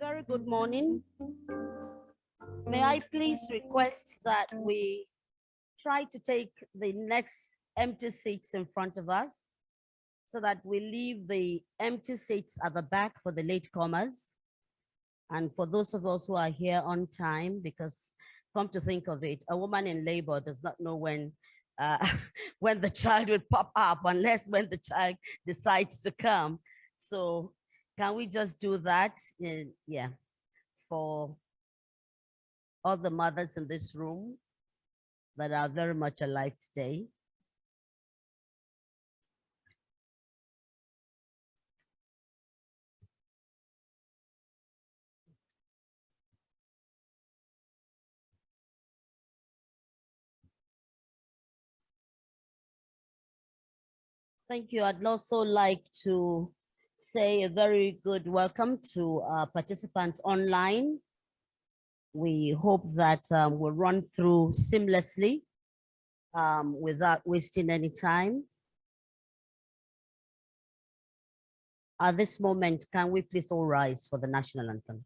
Very good morning. May I please request that we try to take the next empty seats in front of us so that we leave the empty seats at the back for the latecomers and for those of us who are here on time, because come to think of it, a woman in labor does not know when when the child will pop up unless when the child decides to come. So can we just do that? Yeah, for all the mothers in this room that are very much alive today. Thank you. I'd also like to say a very good welcome to participants online. We hope that we'll run through seamlessly without wasting any time. At this moment, can we please all rise for the national anthem?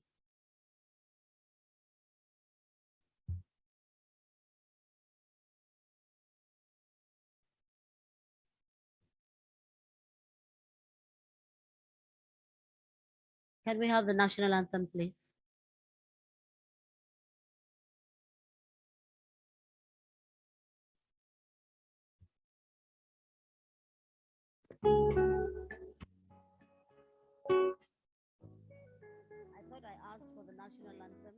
Can we have the national anthem, please? I thought I asked for the national anthem,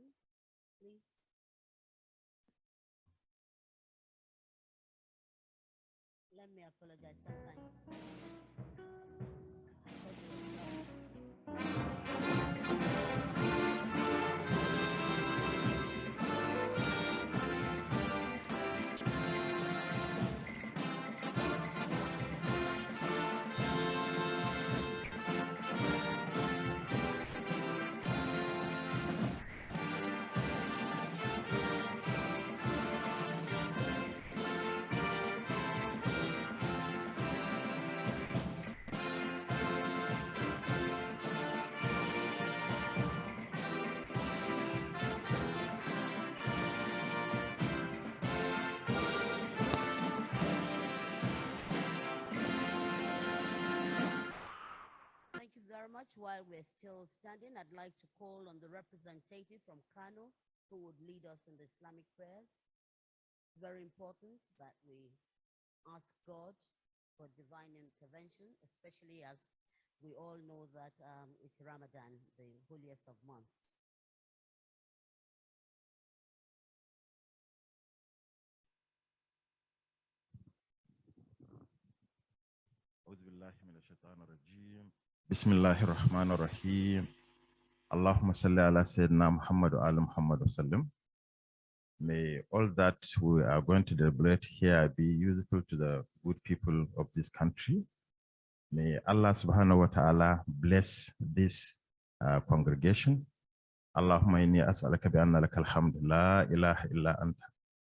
please. Let me apologize sometimes. Very much. While we're still standing, I'd like to call on the representative from Kano who would lead us in the Islamic prayers. It's very important that we ask God for divine intervention, especially as we all know that it's Ramadan, the holiest of months. Bismillahirrahmanirrahim. Allahumma salli ala Sayyidina Muhammad wa ala Muhammad wa sallim. May all that we are going to deliberate here be useful to the good people of this country. May Allah subhanahu wa ta'ala bless this congregation. Allahumma inni as'alaka bi anna lakal hamd la ilaha illa anta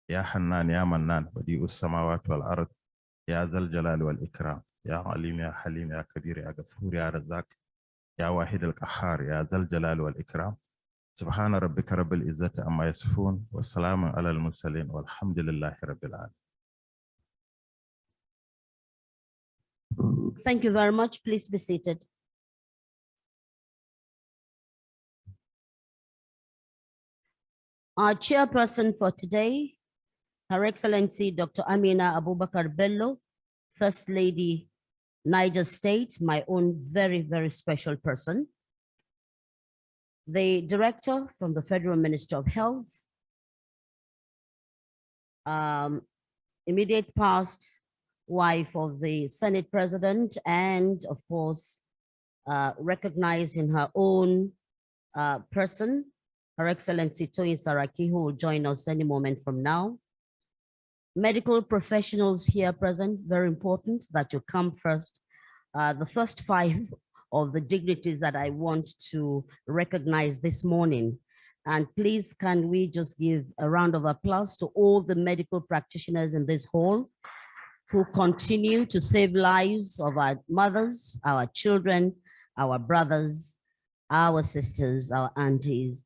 ya hannan ya mannan badi'us samawati wal ard ya zal jalali wal ikram. يا عليم يا حليم يا كبير يا غفور يا رزاق يا واحد القهار يا ذا الجلال والإكرام سبحان ربك رب العزة عما يصفون والسلام على المرسلين والحمد لله رب العالمين. Thank you very much. Please be seated. Our chairperson for today, Her Excellency Dr. Amina Abubakar Bello, First Lady, Niger State, my own very, very special person. The director from the Federal Minister of Health, immediate past wife of the Senate President, and of course, recognized in her own person, Her Excellency Toyin Saraki, who will join us any moment from now. Medical professionals here present, very important that you come first. The first 5 of the dignitaries that I want to recognize this morning. And please, can we just give a round of applause to all the medical practitioners in this hall who continue to save lives of our mothers, our children, our brothers, our sisters, our aunties,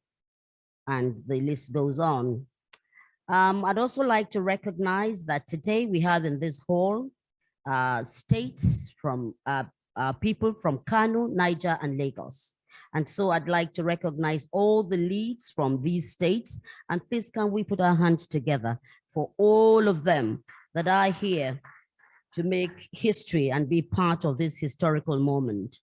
and the list goes on. I'd also like to recognize that today we have in this hall states from people from Kano, Niger, and Lagos. And so I'd like to recognize all the leads from these states. And please, can we put our hands together for all of them that are here to make history and be part of this historical moment.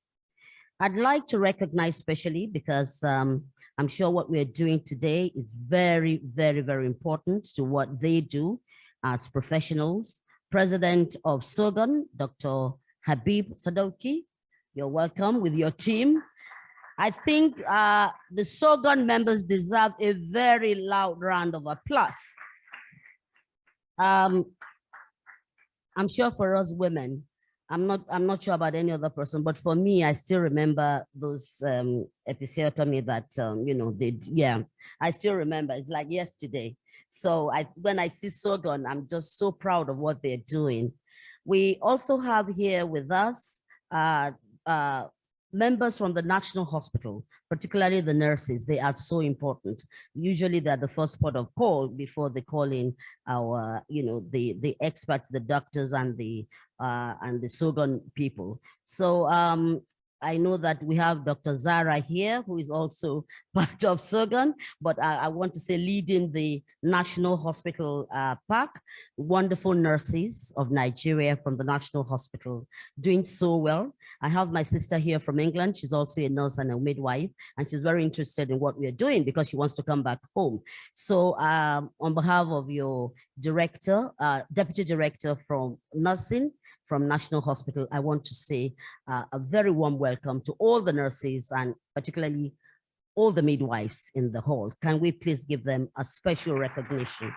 I'd like to recognize especially because I'm sure what we're doing today is very, very, very important to what they do as professionals. President of SOGAN, Dr. Habib Sadoki, you're welcome with your team. I think the SOGAN members deserve a very loud round of applause. I'm sure for us women, I'm not sure about any other person, but for me, I still remember those episiotomy that, you know, I still remember, it's like yesterday. So when I see SOGAN, I'm just so proud of what they're doing. We also have here with us members from the National Hospital, particularly the nurses. They are so important. Usually they're the first port of call before they call in our, you know, the experts, the doctors and the SOGAN people. So I know that we have Dr. Zara here, who is also part of SOGAN, but I want to say leading the National Hospital pack, wonderful nurses of Nigeria from the National Hospital, doing so well. I have my sister here from England. She's also a nurse and a midwife, and she's very interested in what we're doing because she wants to come back home. So on behalf of your director, deputy director from nursing, from National Hospital, I want to say a very warm welcome to all the nurses and particularly all the midwives in the hall. Can we please give them a special recognition?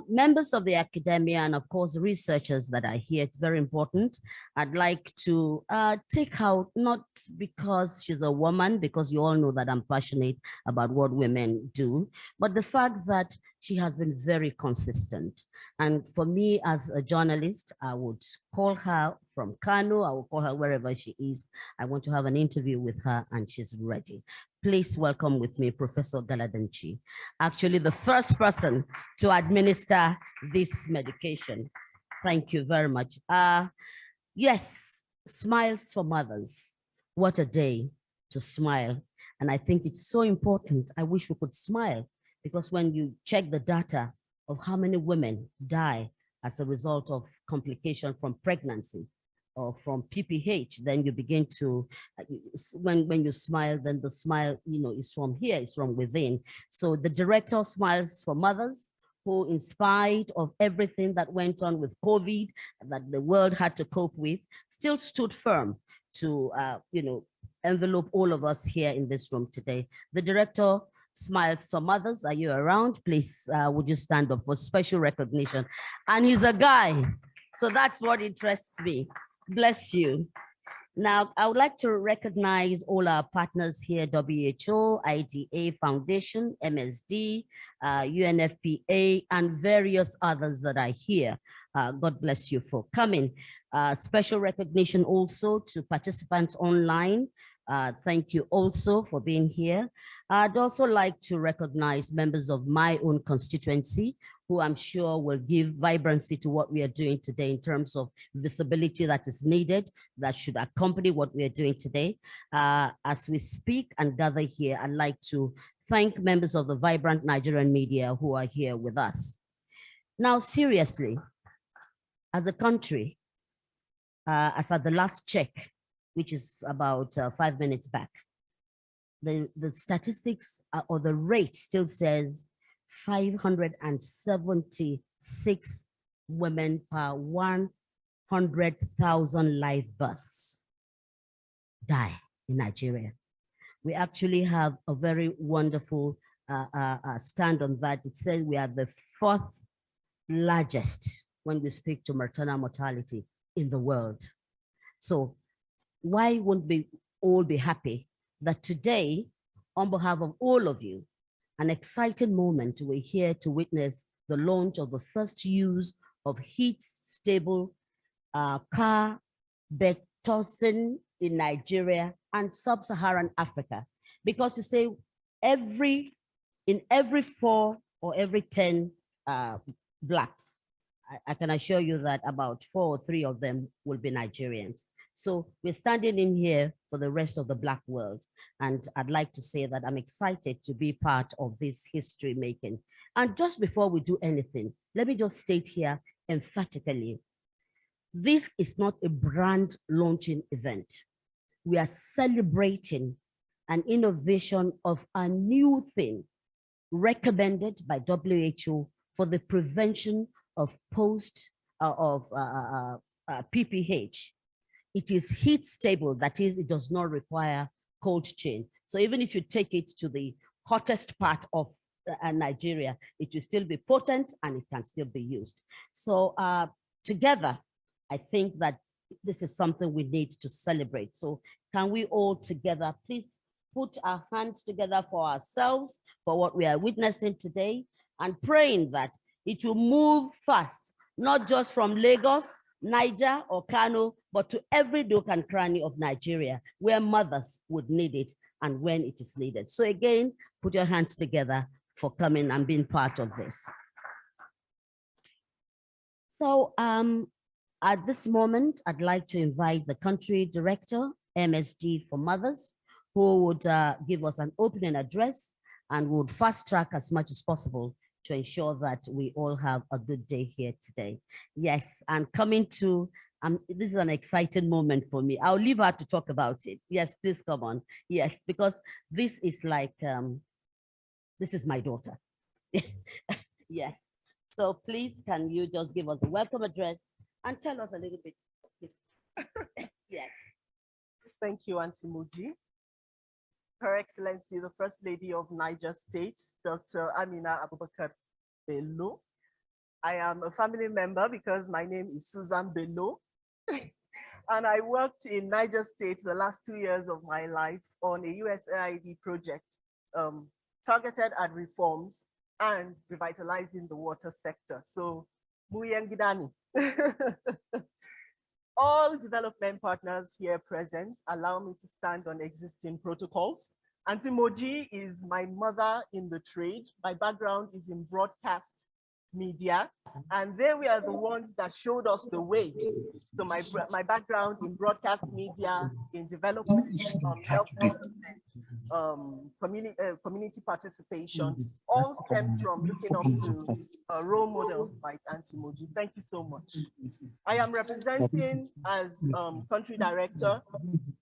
Members of the academia and of course researchers that are here, it's very important. I'd like to take out, not because she's a woman, because you all know that I'm passionate about what women do, but the fact that she has been very consistent. And for me as a journalist, I would call her from Kano, I will call her wherever she is. I want to have an interview with her and she's ready. Please welcome with me Professor Galadanchi, actually the first person to administer this medication. Thank you very much. Yes, smiles for mothers. What a day to smile. And I think it's so important. I wish we could smile because when you check the data of how many women die as a result of complication from pregnancy, or from PPH, then you begin to, when you smile, then the smile, you know, is from here, it's from within. So the director smiles for mothers who, in spite of everything that went on with COVID, that the world had to cope with, still stood firm to, you know, envelope all of us here in this room today. The director smiles for mothers. Are you around? Please, would you stand up for special recognition? And he's a guy, so that's what interests me. Bless you. Now, I would like to recognize all our partners here, WHO, IDA Foundation, MSD, UNFPA, and various others that are here. God bless you for coming. Special recognition also to participants online. Thank you also for being here. I'd also like to recognize members of my own constituency, who I'm sure will give vibrancy to what we are doing today in terms of visibility that is needed, that should accompany what we are doing today. As we speak and gather here, I'd like to thank members of the vibrant Nigerian media who are here with us. Now, seriously, as a country, as at the last check, which is about 5 minutes back, the statistics or the rate still says 576 women per 100,000 live births die in Nigeria. We actually have a very wonderful stand on that. It says we are the 4th largest when we speak to maternal mortality in the world. So why wouldn't we all be happy that today, on behalf of all of you, an exciting moment, we're here to witness the launch of the first use of heat-stable Carbetocin carbetocin in Nigeria and Sub-Saharan Africa? Because you say in every 4 or every 10 blacks, I can assure you that about 4 or 3 of them will be Nigerians. So we're standing in here for the rest of the Black world. And I'd like to say that I'm excited to be part of this history making. And just before we do anything, let me just state here emphatically, this is not a brand launching event. We are celebrating an innovation of a new thing recommended by WHO for the prevention of PPH. It is heat stable, that is, it does not require cold chain. So even if you take it to the hottest part of Nigeria, it will still be potent and it can still be used. So together, I think that this is something we need to celebrate. So can we all together please put our hands together for ourselves, for what we are witnessing today, and praying that it will move fast, not just from Lagos, Niger, or Kano, but to every nook and cranny of Nigeria where mothers would need it and when it is needed. So again, put your hands together for coming and being part of this. So at this moment, I'd like to invite the country director, MSD for Mothers, who would give us an opening address and would fast track as much as possible to ensure that we all have a good day here today. Yes, and coming to, this is an exciting moment for me. I'll leave her to talk about it. Yes, please come on. Yes, because this is like, this is my daughter. Yes, so please, can you just give us a welcome address and tell us a little bit. Yes. Thank you, Auntie Moji. Her Excellency, the First Lady of Niger State, Dr. Amina Abubakar Bello. I am a family member because my name is Susan Bello. And I worked in Niger State the last 2 years of my life on a USAID project targeted at reforms and revitalizing the water sector. So, Muyengidani. All development partners here present allow me to stand on existing protocols. Auntie Moji is my mother in the trade. My background is in broadcast media, and they were the ones that showed us the way. So my background in broadcast media, in development, health development, community participation, all stem from looking up to role models like Auntie Moji. Thank you so much. I am representing as country director,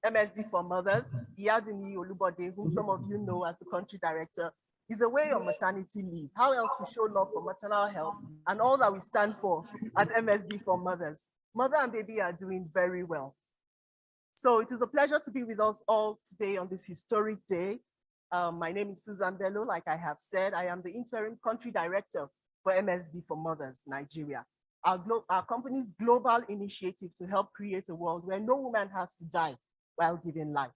MSD for Mothers, Iyadini Olubode, whom some of you know as the country director, is away on maternity leave. How else to show love for maternal health and all that we stand for at MSD for Mothers? Mother and baby are doing very well. So it is a pleasure to be with us all today on this historic day. My name is Susan Bello. Like I have said, I am the interim country director for MSD for Mothers, Nigeria. Our company's global initiative to help create a world where no woman has to die while giving life.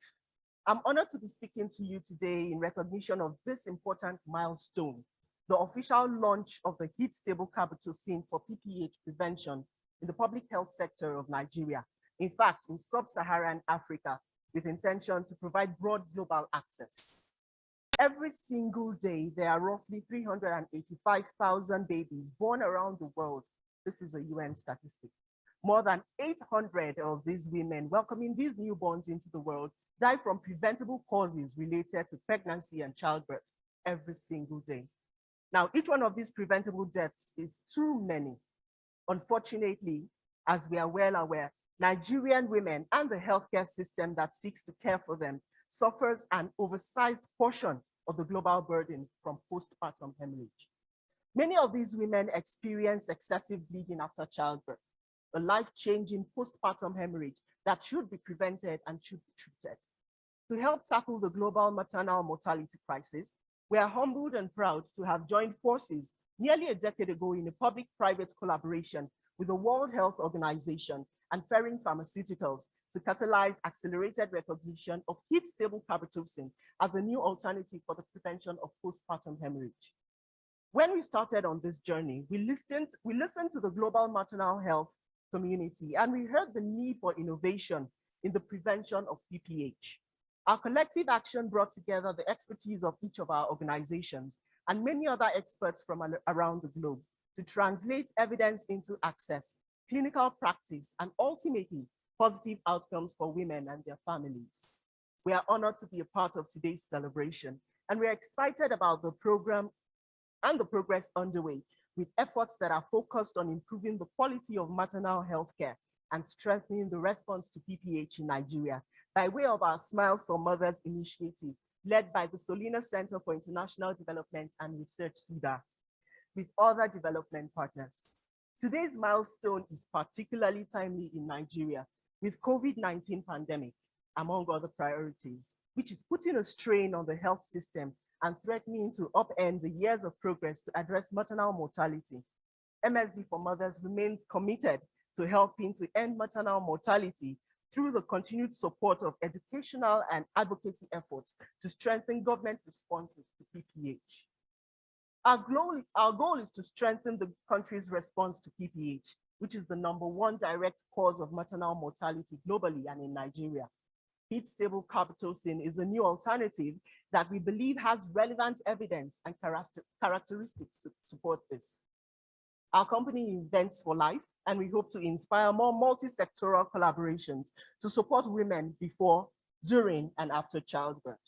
I'm honored to be speaking to you today in recognition of this important milestone, the official launch of the heat-stable Carbetocin for PPH prevention in the public health sector of Nigeria. In fact, in Sub-Saharan Africa, with intention to provide broad global access. Every single day, there are roughly 385,000 babies born around the world. This is a UN statistic. More than 800 of these women welcoming these newborns into the world die from preventable causes related to pregnancy and childbirth every single day. Now, each one of these preventable deaths is too many. Unfortunately, as we are well aware, Nigerian women and the healthcare system that seeks to care for them suffers an oversized portion of the global burden from postpartum haemorrhage. Many of these women experience excessive bleeding after childbirth, a life-changing postpartum hemorrhage that should be prevented and should be treated. To help tackle the global maternal mortality crisis, we are humbled and proud to have joined forces nearly a decade ago in a public-private collaboration with the World Health Organization and Ferring Pharmaceuticals to catalyze accelerated recognition of heat-stable Carbetocin as a new alternative for the prevention of postpartum hemorrhage. When we started on this journey, we listened to the global maternal health community, and we heard the need for innovation in the prevention of PPH. Our collective action brought together the expertise of each of our organizations and many other experts from around the globe to translate evidence into access, clinical practice, and ultimately positive outcomes for women and their families. We are honored to be a part of today's celebration, and we're excited about the program and the progress underway with efforts that are focused on improving the quality of maternal health care and strengthening the response to PPH in Nigeria by way of our Smiles for Mothers initiative, led by the Solina Center for International Development and Research, CIDA, with other development partners. Today's milestone is particularly timely in Nigeria, with COVID-19 pandemic, among other priorities, which is putting a strain on the health system and threatening to upend the years of progress to address maternal mortality. MSD for Mothers remains committed to helping to end maternal mortality through the continued support of educational and advocacy efforts to strengthen government responses to PPH. Our goal is to strengthen the country's response to PPH, which is the #1 direct cause of maternal mortality globally and in Nigeria. Heat-stable carbetocin is a new alternative that we believe has relevant evidence and characteristics to support this. Our company invents for life, and we hope to inspire more multi-sectoral collaborations to support women before, during, and after childbirth.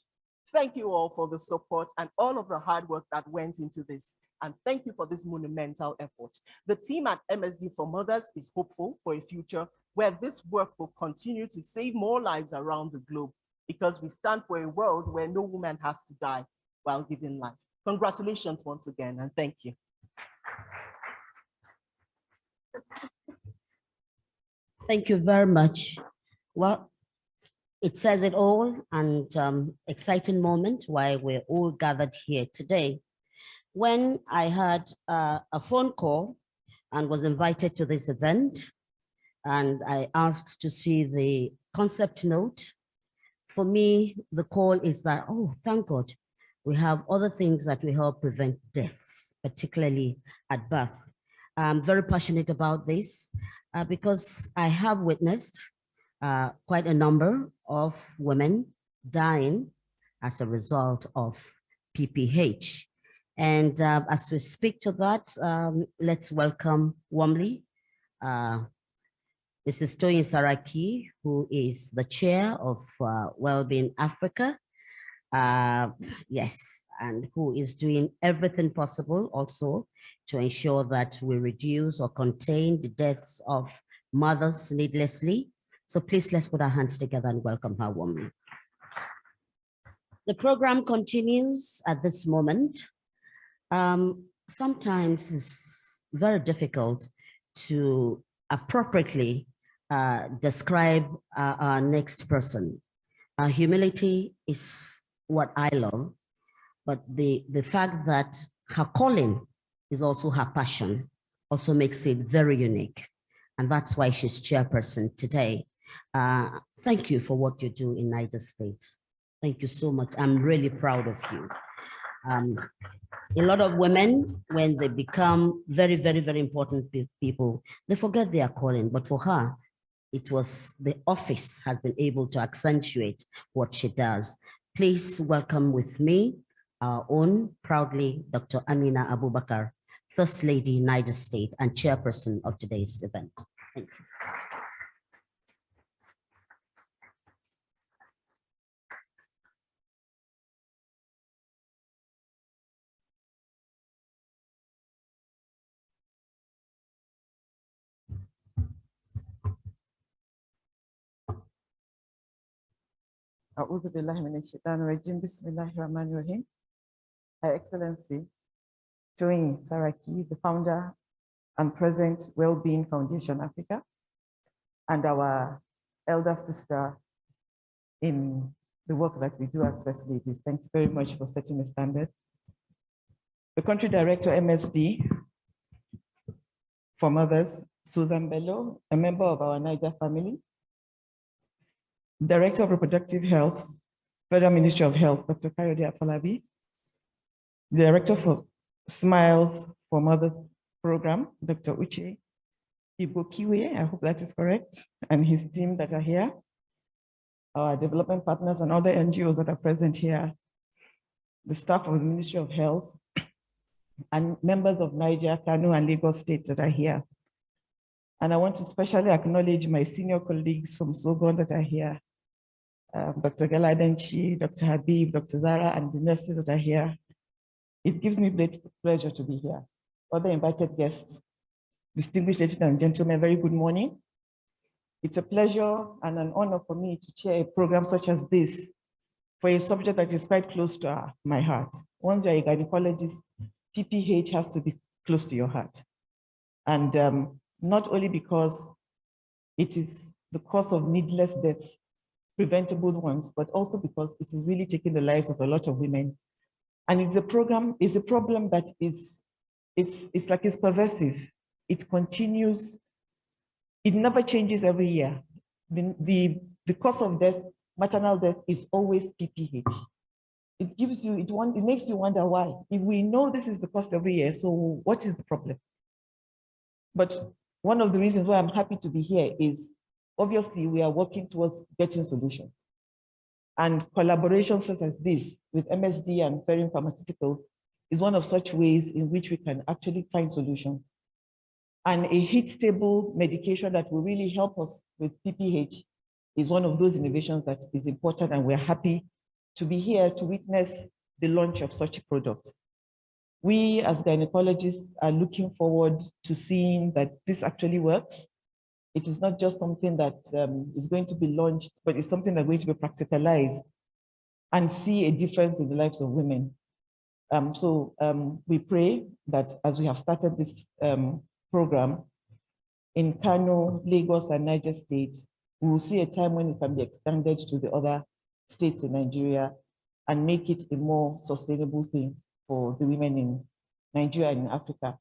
Thank you all for the support and all of the hard work that went into this. And thank you for this monumental effort. The team at MSD for Mothers is hopeful for a future where this work will continue to save more lives around the globe, because we stand for a world where no woman has to die while giving life. Congratulations once again, and thank you. Thank you very much. Well, it says it all, and exciting moment why we're all gathered here today. When I had a phone call and was invited to this event, and I asked to see the concept note, for me, the call is that, oh, thank God, we have other things that will help prevent deaths, particularly at birth. I'm very passionate about this because I have witnessed quite a number of women dying as a result of PPH. And as we speak to that, let's welcome warmly Mrs. Toyin Saraki, who is the chair of Wellbeing Africa. Yes, and who is doing everything possible also to ensure that we reduce or contain the deaths of mothers needlessly. So please, let's put our hands together and welcome her warmly. The program continues at this moment. Sometimes it's very difficult to appropriately describe our next person. Humility is what I love, but the fact that her calling is also her passion also makes it very unique. And that's why she's chairperson today. Thank you for what you do in Niger State. Thank you so much. I'm really proud of you. A lot of women, when they become very, very, very important people, they forget their calling. But for her, it was the office has been able to accentuate what she does. Please welcome with me our own, proudly, Dr. Amina Abubakar, First Lady, Niger State, and chairperson of today's event. Thank you. Bismillahirrahmanirrahim. Her Excellency, Toyin Saraki, the founder and president, Wellbeing Foundation Africa, and our elder sister in the work that we do as First Ladies. Thank you very much for setting the standard. The country director, MSD for Mothers, Susan Bello, a member of our Niger family. Director of Reproductive Health, Federal Ministry of Health, Dr. Kayode Afolabi. Director for Smiles for Mothers Program, Dr. Uche Ibokiwe, I hope that is correct, and his team that are here. our development partners and other NGOs that are present here, the staff of the Ministry of Health, and members of Niger, Kano, and Lagos State that are here. And I want to especially acknowledge my senior colleagues from Sogon that are here, Dr. Galadenchi, Dr. Habib, Dr. Zara, and the nurses that are here. It gives me great pleasure to be here. Other invited guests, distinguished ladies and gentlemen, very good morning. It's a pleasure and an honor for me to chair a program such as this for a subject that is quite close to my heart. Once you're a gynecologist, PPH has to be close to your heart. And not only because it is the cause of needless death, preventable ones, but also because it is really taking the lives of a lot of women. And it's a problem that it's like it's pervasive. It continues, it never changes every year. The cause of death, maternal death, is always PPH. It gives you, it makes you wonder why. If we know this is the cost every year, so what is the problem? But one of the reasons why I'm happy to be here is obviously we are working towards getting solutions. And collaborations such as this with MSD and Ferring Pharmaceuticals is one of such ways in which we can actually find solutions. And a heat-stable medication that will really help us with PPH is one of those innovations that is important, and we're happy to be here to witness the launch of such a product. We as gynecologists are looking forward to seeing that this actually works. It is not just something that is going to be launched, but it's something that's going to be practicalized and see a difference in the lives of women. We pray that as we have started this program in Kano, Lagos, and Niger states, we will see a time when it can be extended to the other states in Nigeria and make it a more sustainable thing for the women in Nigeria and in Africa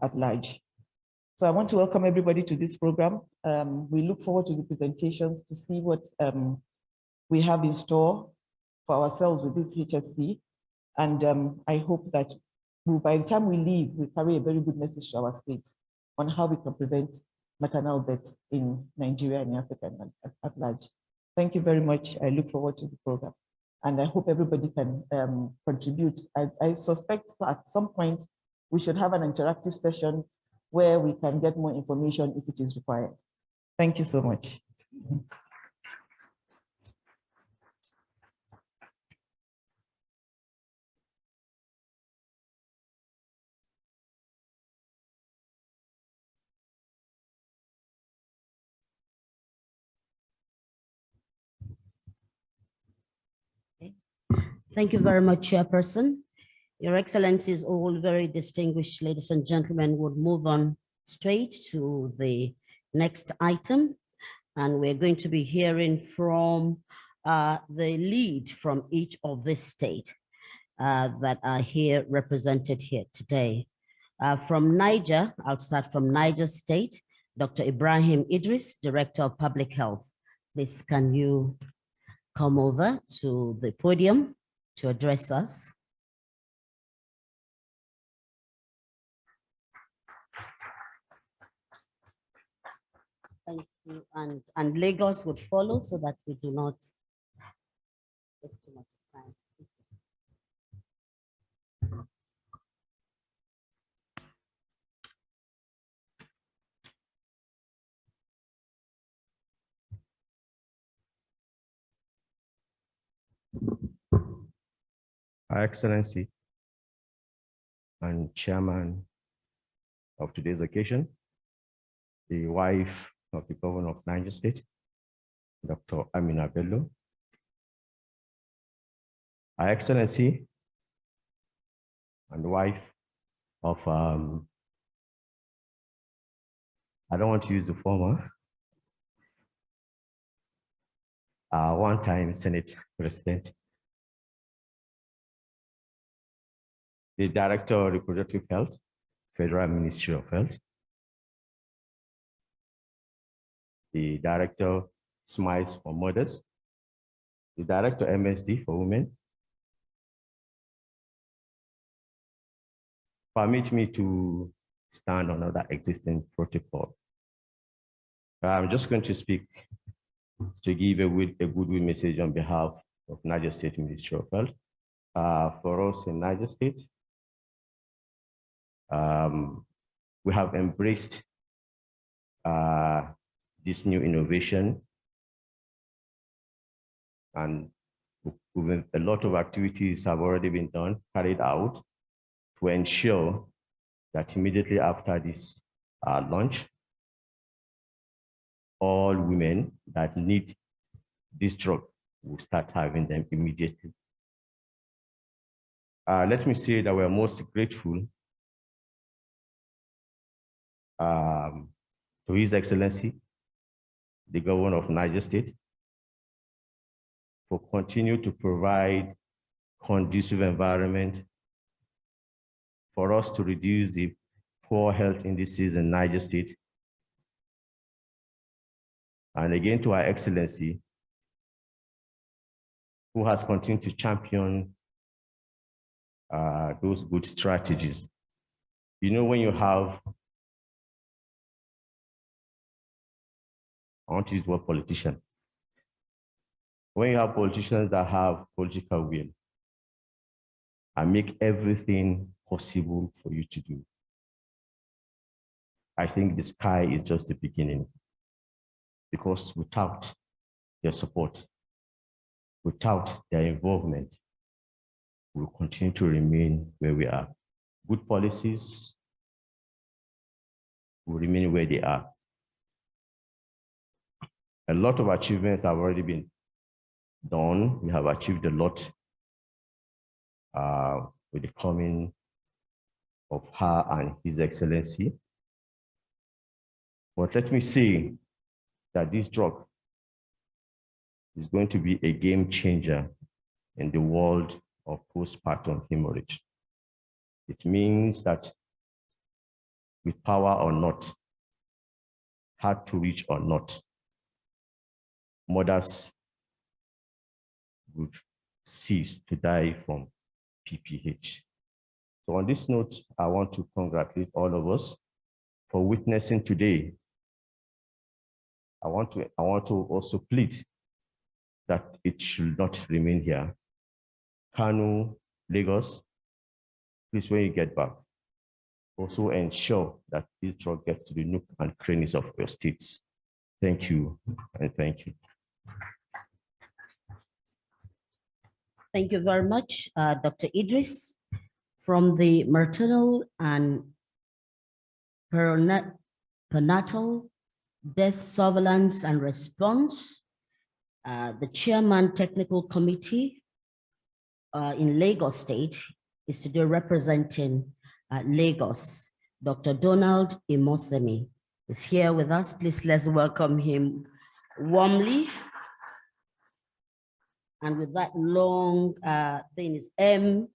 at large. So I want to welcome everybody to this program. We look forward to the presentations to see what we have in store for ourselves with this HSC. And I hope that by the time we leave, we carry a very good message to our states on how we can prevent maternal deaths in Nigeria and Africa and at large. Thank you very much. I look forward to the program. And I hope everybody can contribute. I suspect at some point we should have an interactive session where we can get more information if it is required. Thank you so much. Thank you very much, Chairperson. Your Excellencies, all very distinguished ladies and gentlemen, would move on straight to the next item. And we're going to be hearing from the lead from each of this state that are here represented here today. From Niger, I'll start from Niger State, Dr. Ibrahim Idris, Director of Public Health. Please, can you come over to the podium to address us? Thank you. And Lagos would follow so that we do not waste too much time. Her Excellency and Chairman of today's occasion, the wife of the Governor of Niger State, Dr. Amina Bello, Her Excellency and the wife of, I don't want to use the former, one-time Senate President, the Director of Reproductive Health, Federal Ministry of Health, the Director Smiles for Mothers, the Director MSD for Women. Permit me to stand on other existing protocol. I'm just going to speak to give a goodwill message on behalf of Niger State Ministry of Health. For us in Niger State, we have embraced this new innovation, and a lot of activities have already been carried out to ensure that immediately after this launch, all women that need this drug will start having them immediately. Let me say that we're most grateful to His Excellency, the Governor of Niger State, for continuing to provide conducive environment for us to reduce the poor health indices in Niger State. And again, to Her Excellency, who has continued to champion those good strategies. You know, when you have, I want to use the word politician. When you have politicians that have political will and make everything possible for you to do, I think the sky is just the beginning. Because without their support, without their involvement, we'll continue to remain where we are. Good policies will remain where they are. A lot of achievements have already been done. We have achieved a lot with the coming of her and His Excellency. But let me say that this drug is going to be a game changer in the world of postpartum hemorrhage. It means that with power or not, hard to reach or not, mothers would cease to die from PPH. So on this note, I want to congratulate all of us for witnessing today. I want to also plead that it should not remain here. Kano, Lagos, please, when you get back, also ensure that this drug gets to the nook and crannies of your states. Thank you, and thank you. Thank you very much, Dr. Idris. From the Maternal and Perinatal Death Surveillance and Response, the Chairman Technical Committee in Lagos State is today representing Lagos. Dr. Donald Imosemi is here with us. Please let's welcome him warmly. And with that long thing is MPDSR.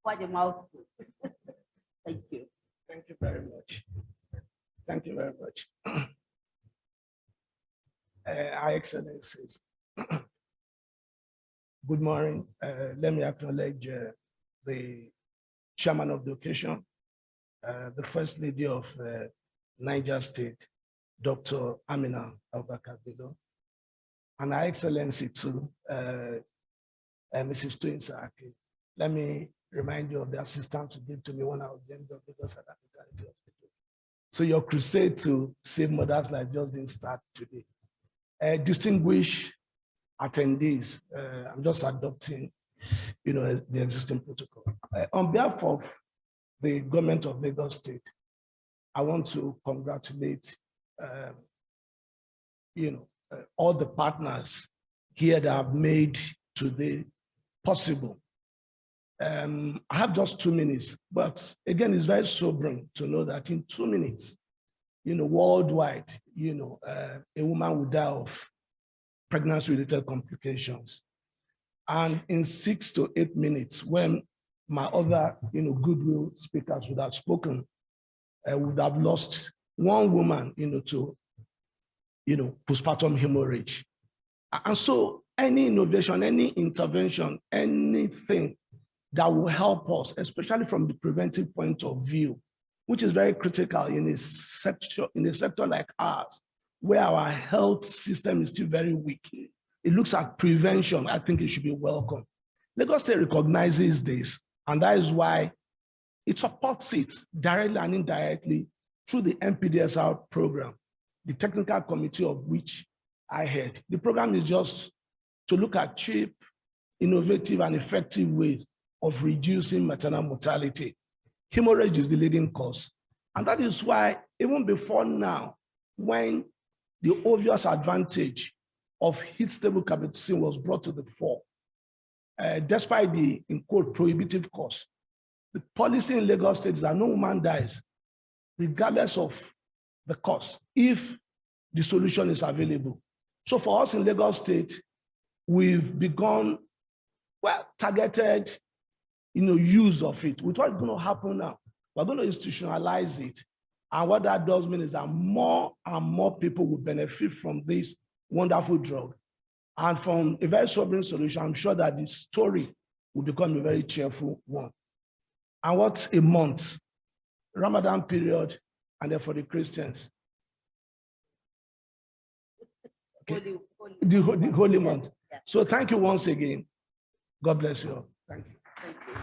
Quite a mouthful. Thank you. Thank you very much. Thank you very much. Our Excellencies, good morning. Let me acknowledge the chairman of the occasion, the First Lady of Niger State, Dr. Amina Abubakar Bello, and Our Excellency too, Mrs. Toyin Saraki. Let me remind you of the assistance you gave to me when I was named of Lagos Maternity Hospital. So your crusade to save mothers' lives just didn't start today. Distinguished attendees, I'm just adopting, the existing protocol. On behalf of the government of Lagos State, I want to congratulate, all the partners here that have made today possible. I have just 2 minutes, but again, it's very sobering to know that in 2 minutes, worldwide, a woman will die of pregnancy-related complications. And in 6 to 8 minutes, when my other, goodwill speakers would have spoken, would have lost one woman, to, postpartum hemorrhage. And so any innovation, any intervention, anything that will help us, especially from the preventive point of view, which is very critical in a sector like ours, where our health system is still very weak. It looks at prevention. I think it should be welcome. Lagos State recognizes this, and that is why it supports it directly and indirectly through the MPDSR program, the technical committee of which I head. The program is just to look at cheap, innovative, and effective ways of reducing maternal mortality. Haemorrhage is the leading cause. And that is why, even before now, when the obvious advantage of heat-stable carbetocin was brought to the fore, despite the, in quote, prohibitive cost, the policy in Lagos State is that no woman dies, regardless of the cost, if the solution is available. So for us in Lagos State, we've begun, well, targeted, use of it. With what's going to happen now, we're going to institutionalize it. And what that does mean is that more and more people will benefit from this wonderful drug. And from a very sobering solution, I'm sure that the story will become a very cheerful one. And what's a month? Ramadan period, and then for the Christians. Okay. The holy month. Yeah. So thank you once again. God bless you all. Thank you. Thank you.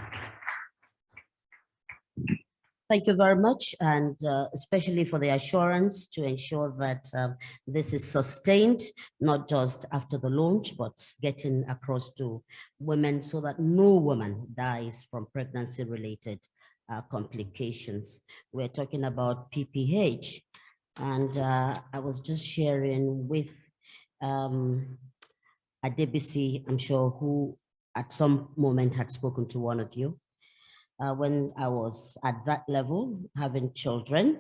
Thank you very much, and especially for the assurance to ensure that this is sustained, not just after the launch, but getting across to women so that no woman dies from pregnancy-related complications. We're talking about PPH, and I was just sharing with Adebisi, I'm sure, who at some moment had spoken to one of you. When I was at that level, having children,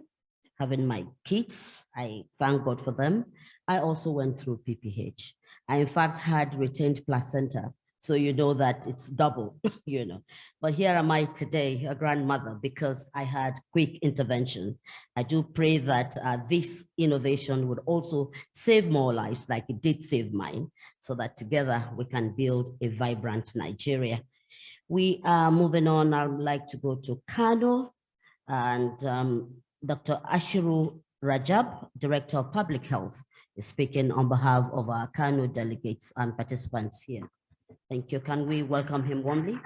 having my kids, I thank God for them. I also went through PPH. I, in fact, had retained placenta. So you know that it's double, But here am I today, a grandmother, because I had quick intervention. I do pray that this innovation would also save more lives like it did save mine, so that together we can build a vibrant Nigeria. We are moving on. I would like to go to Kano, and Dr. Ashiru Rajab, Director of Public Health, is speaking on behalf of our Kano delegates and participants here. Thank you. Can we welcome him warmly?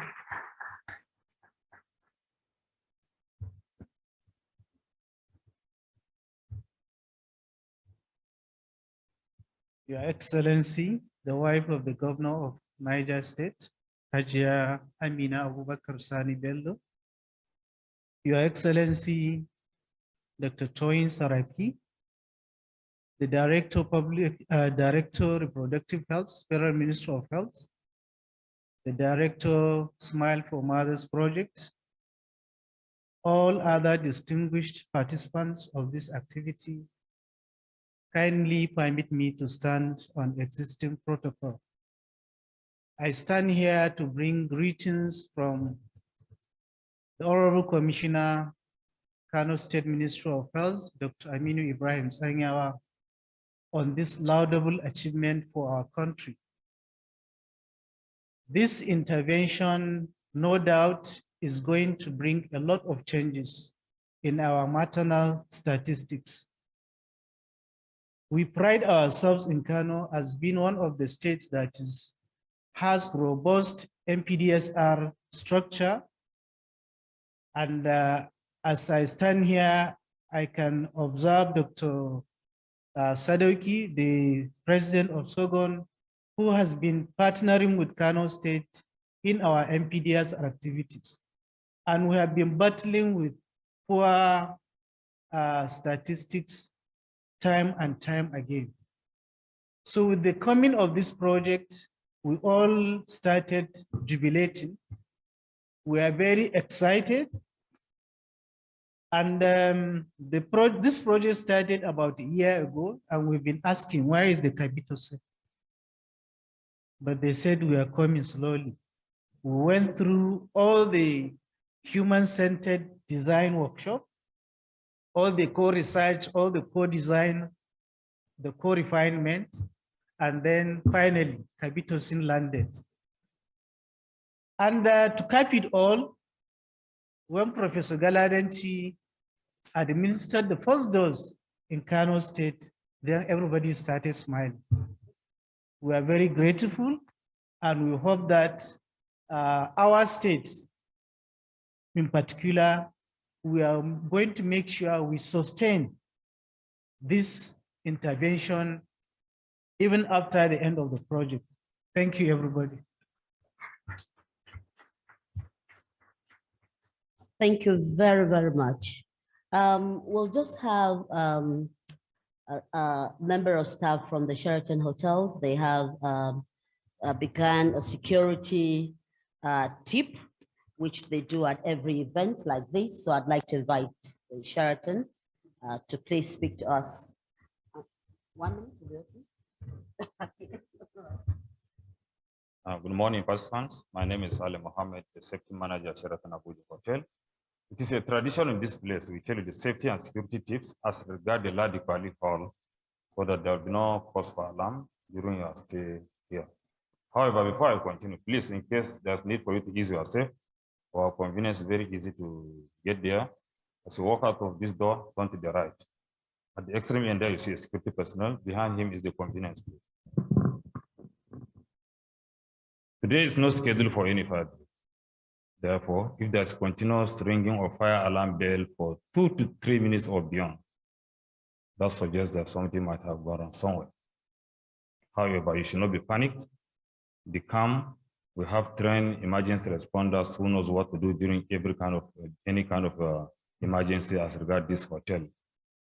Your Excellency, the wife of the Governor of Niger State, Hajia Amina Abubakar Sani Bello, Your Excellency, Dr. Toyin Saraki, the Director of Reproductive Health, Federal Minister of Health, the Director Smile for Mothers Project, all other distinguished participants of this activity, kindly permit me to stand on existing protocol. I stand here to bring greetings from the Honorable Commissioner, Kano State Minister of Health, Dr. Aminu Ibrahim Sanyawa, on this laudable achievement for our country. This intervention, no doubt, is going to bring a lot of changes in our maternal statistics. We pride ourselves in Kano as being one of the states that has robust MPDSR structure. And as I stand here, I can observe Dr. Sadoki, the president of Sogon, who has been partnering with Kano State in our MPDSR activities. And we have been battling with poor statistics time and time again. So with the coming of this project, we all started jubilating. We are very excited. And this project started about a year ago, and we've been asking, where is the Carbetocin? But they said we are coming slowly. We went through all the human-centered design workshop, all the co-research, all the co-design, the co-refinement, and then finally, Carbetocin landed. And to cap it all, when Professor Galadanchi administered the first dose in Kano State, then everybody started smiling. We are very grateful, and we hope that our state, in particular, we are going to make sure we sustain this intervention even after the end of the project. Thank you, everybody. Thank you very, very much. We'll just have a member of staff from the Sheraton hotels. They have begun a security tip, which they do at every event like this. So I'd like to invite Sheraton to please speak to us. 1 minute. Good morning, participants. My name is Ali Mohammed, the safety manager at Sheraton Abuja Hotel. It is a tradition in this place. We tell you the safety and security tips as regard the Ladi Bali Hall, so that there will be no cause for alarm during your stay here. However, before I continue, please, in case there's need for you to ease yourself, for our convenience, very easy to get there. As you walk out of this door, turn to the right. At the extreme end there, you see a security personnel. Behind him is the convenience place. Today is not scheduled for any fire. Therefore, if there's continuous ringing of fire alarm bell for 2 to 3 minutes or beyond, that suggests that something might have gone on somewhere. However, you should not be panicked. Be calm. We have trained emergency responders who knows what to do during any kind of emergency as regards this hotel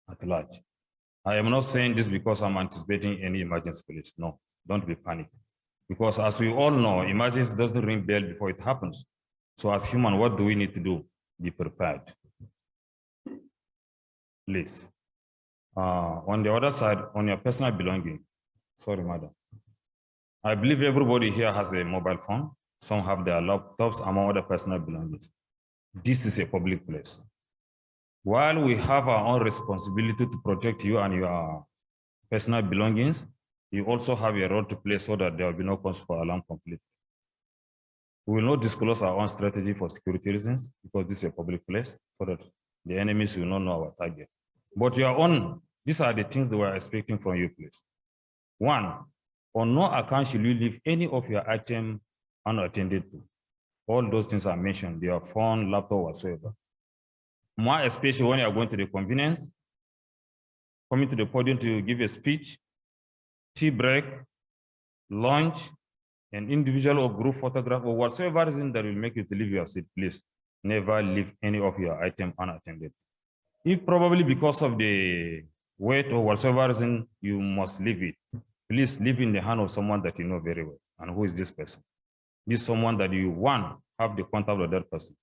at large. I am not saying this because I'm anticipating any emergency, please. No, don't be panicked. Because as we all know, emergency doesn't ring bell before it happens. So as human, what do we need to do? Be prepared. Please. On the other side, on your personal belonging, sorry, madam. I believe everybody here has a mobile phone. Some have their laptops among other personal belongings. This is a public place. While we have our own responsibility to protect you and your personal belongings, you also have a role to play so that there will be no cause for alarm completely. We will not disclose our own strategy for security reasons because this is a public place so that the enemies will not know our target. But your own, these are the things that we are expecting from you, please. 1, on no account should you leave any of your items unattended to. All those things are mentioned, your phone, laptop, whatsoever. More especially when you are going to the convenience, coming to the podium to give a speech, tea break, lunch, an individual or group photograph, or whatsoever reason that will make you to leave your seat, please never leave any of your items unattended. If probably because of the weight or whatsoever reason you must leave it, please leave in the hand of someone that you know very well. And who is this person? This is someone that you, 1, have the contact of that person.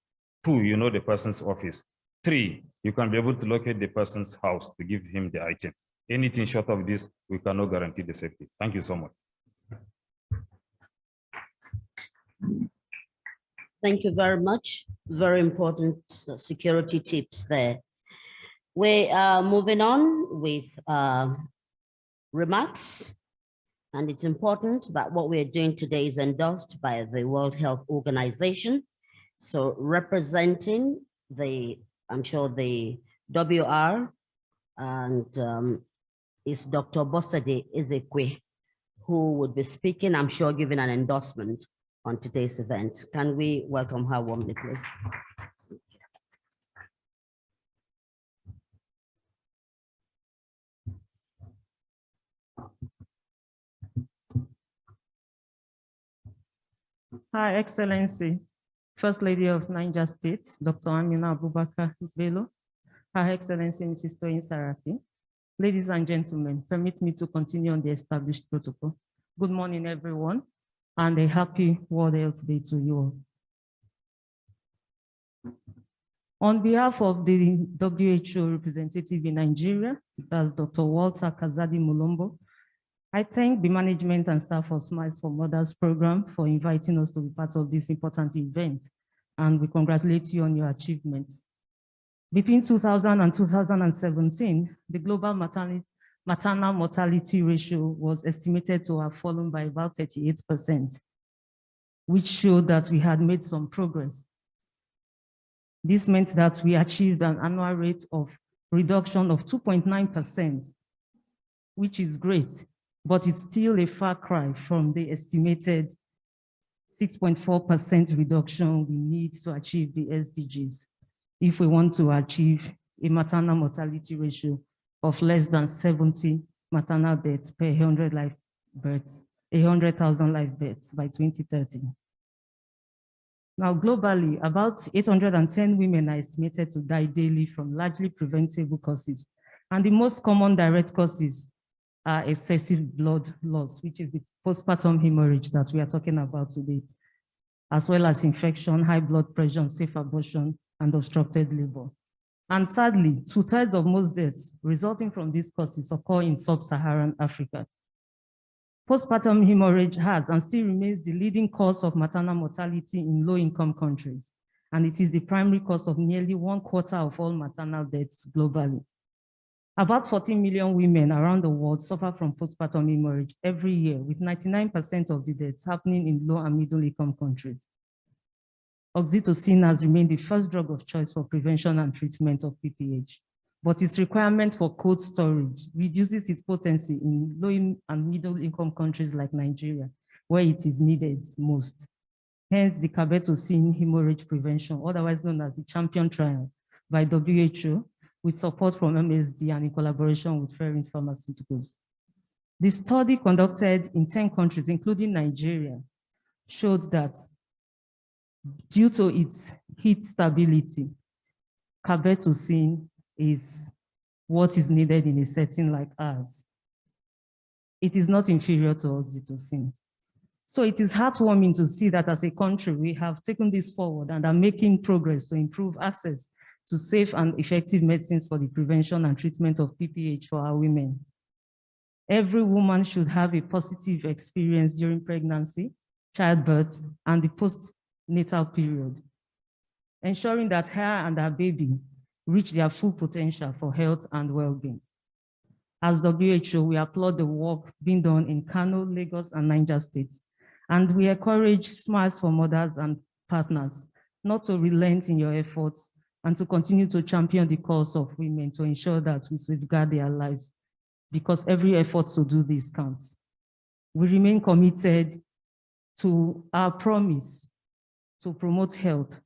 2, you know the person's office. 3, you can be able to locate the person's house to give him the item. Anything short of this, we cannot guarantee the safety. Thank you so much. Thank you very much. Very important security tips there. We are moving on with remarks. And it's important that what we're doing today is endorsed by the World Health Organization. So representing I'm sure the WR and is Dr. Bosede Ezekwe, who would be speaking, I'm sure giving an endorsement on today's event. Can we welcome her warmly, please? Her Excellency, First Lady of Niger State, Dr. Amina Abubakar Bello, Her Excellency Mrs. Toyin Saraki, ladies and gentlemen, permit me to continue on the established protocol. Good morning, everyone, and a happy World Health Day to you all. On behalf of the WHO representative in Nigeria, that's Dr. Walter Kazadi Mulombo, I thank the management and staff of Smiles for Mothers program for inviting us to be part of this important event, and we congratulate you on your achievements. Between 2000 and 2017, the global maternal mortality ratio was estimated to have fallen by about 38%, which showed that we had made some progress. This meant that we achieved an annual rate of reduction of 2.9%, which is great, but it's still a far cry from the estimated 6.4% reduction we need to achieve the SDGs if we want to achieve a maternal mortality ratio of less than 70 maternal deaths per 100 live births, 100,000 live births by 2030. Now, globally, about 810 women are estimated to die daily from largely preventable causes. And the most common direct causes are excessive blood loss, which is the postpartum haemorrhage that we are talking about today, as well as infection, high blood pressure, unsafe abortion, and obstructed labor. And sadly, 2/3 of most deaths resulting from these causes occur in Sub-Saharan Africa. Postpartum hemorrhage has and still remains the leading cause of maternal mortality in low-income countries, and it is the primary cause of nearly 1/4 of all maternal deaths globally. About 14 million women around the world suffer from postpartum hemorrhage every year, with 99% of the deaths happening in low and middle-income countries. Oxytocin has remained the first drug of choice for prevention and treatment of PPH, but its requirement for cold storage reduces its potency in low and middle-income countries like Nigeria, where it is needed most. Hence, the Carbetocin hemorrhage prevention, otherwise known as the Champion Trial by WHO, with support from MSD and in collaboration with Ferring Pharmaceuticals. The study conducted in 10 countries, including Nigeria, showed that due to its heat stability, Carbetocin is what is needed in a setting like ours. It is not inferior to oxytocin. So it is heartwarming to see that as a country, we have taken this forward and are making progress to improve access to safe and effective medicines for the prevention and treatment of PPH for our women. Every woman should have a positive experience during pregnancy, childbirth, and the postnatal period, ensuring that her and her baby reach their full potential for health and well-being. As WHO, we applaud the work being done in Kano, Lagos, and Niger states, and we encourage Smiles for Mothers and partners not to relent in your efforts and to continue to champion the cause of women to ensure that we safeguard their lives, because every effort to do this counts. We remain committed to our promise to promote health,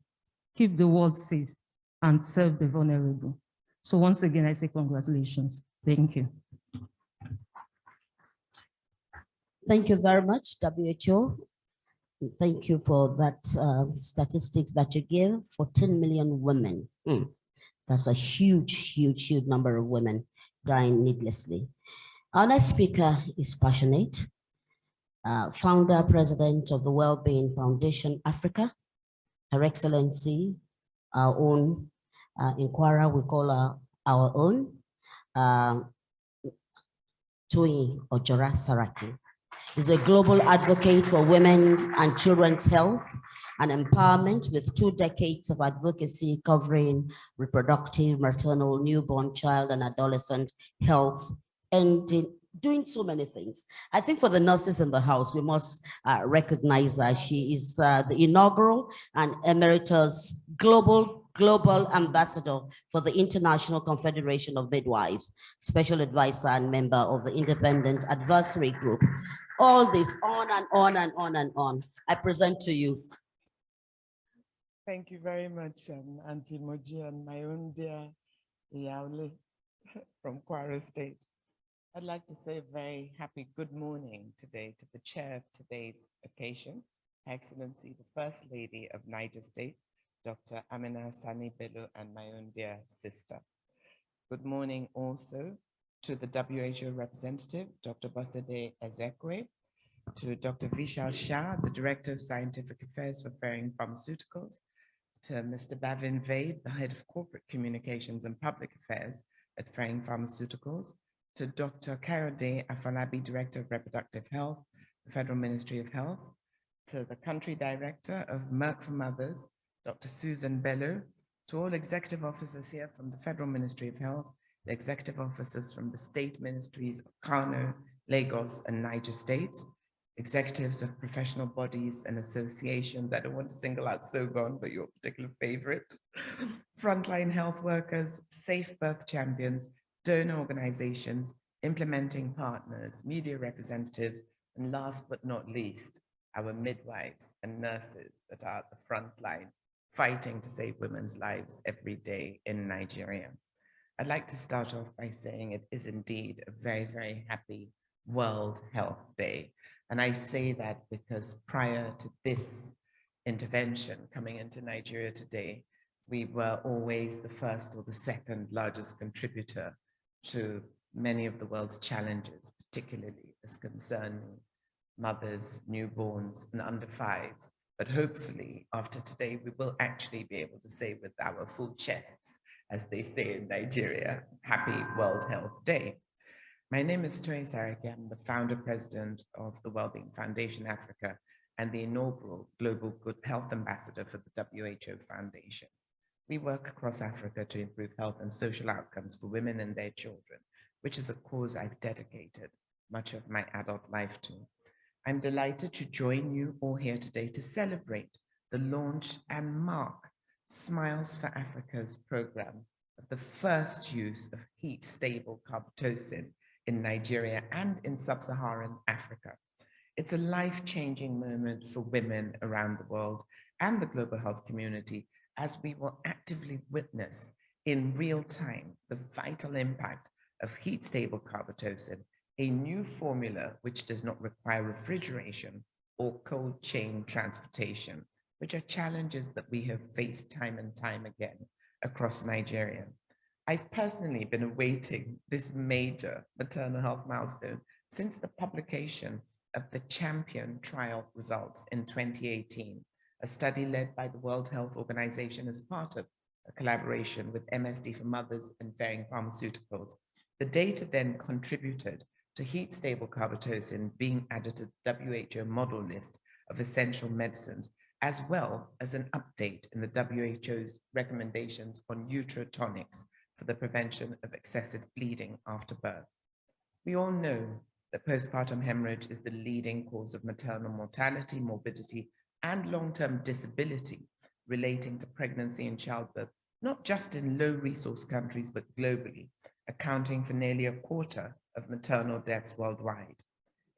keep the world safe, and serve the vulnerable. So once again, I say congratulations. Thank you. Thank you very much, WHO. Thank you for that statistics that you give. 14 million women. That's a huge number of women dying needlessly. Our next speaker is passionate, founder, president of the Wellbeing Foundation Africa, Her Excellency, our own inquirer, we call her our own, Toyin Ojora Saraki. Is a global advocate for women and children's health and empowerment with 2 decades of advocacy covering reproductive, maternal, newborn, child, and adolescent health, and doing so many things. I think for the nurses in the house, we must recognize that she is the inaugural and emeritus global ambassador for the International Confederation of Midwives, special advisor and member of the Independent Advisory Group. All this on and on and on and on. I present to you. Thank you very much, Auntie Moji, and my own dear Yaule from Kwara State. I'd like to say a very happy good morning today to the chair of today's occasion, Her Excellency, the First Lady of Niger State, Dr. Amina Sani Bello, and my own dear sister. Good morning also to the WHO representative, Dr. Bosede Ezekwe, to Dr. Vishal Shah, the Director of Scientific Affairs for Ferring Pharmaceuticals, to Mr. Bhavin Vaid, the Head of Corporate Communications and Public Affairs at Ferring Pharmaceuticals, to Dr. Kayode Afolabi, Director of Reproductive Health, the Federal Ministry of Health, to the Country Director of Merck for Mothers, Dr. Susan Bello, to all executive officers here from the Federal Ministry of Health, the executive officers from the state ministries of Kano, Lagos, and Niger states, executives of professional bodies and associations. I don't want to single out SOGON, but your particular favorite. Frontline health workers, safe birth champions, donor organizations, implementing partners, media representatives, and last but not least, our midwives and nurses that are at the front line fighting to save women's lives every day in Nigeria. I'd like to start off by saying it is indeed a very, very happy World Health Day. And I say that because prior to this intervention coming into Nigeria today, we were always the first or the second largest contributor to many of the world's challenges, particularly as concerning mothers, newborns, and under fives. But hopefully after today, we will actually be able to say with our full chests, as they say in Nigeria, happy World Health Day. My name is Toyin Saraki. I'm the founder president of the Wellbeing Foundation Africa and the inaugural Global Good Health Ambassador for the WHO Foundation. We work across Africa to improve health and social outcomes for women and their children, which is a cause I've dedicated much of my adult life to. I'm delighted to join you all here today to celebrate the launch and mark Smiles for Africa's program of the first use of heat-stable carbetocin in Nigeria and in Sub-Saharan Africa. It's a life-changing moment for women around the world and the global health community, as we will actively witness in real time the vital impact of heat-stable carbetocin, a new formula which does not require refrigeration or cold chain transportation, which are challenges that we have faced time and time again across Nigeria. I've personally been awaiting this major maternal health milestone since the publication of the Champion trial results in 2018, a study led by the World Health Organization as part of a collaboration with MSD for Mothers and Ferring Pharmaceuticals. The data then contributed to heat-stable carbetocin being added to the WHO model list of essential medicines, as well as an update in the WHO's recommendations on uterotonics for the prevention of excessive bleeding after birth. We all know that postpartum hemorrhage is the leading cause of maternal mortality, morbidity, and long-term disability relating to pregnancy and childbirth, not just in low-resource countries, but globally, accounting for nearly a quarter of maternal deaths worldwide.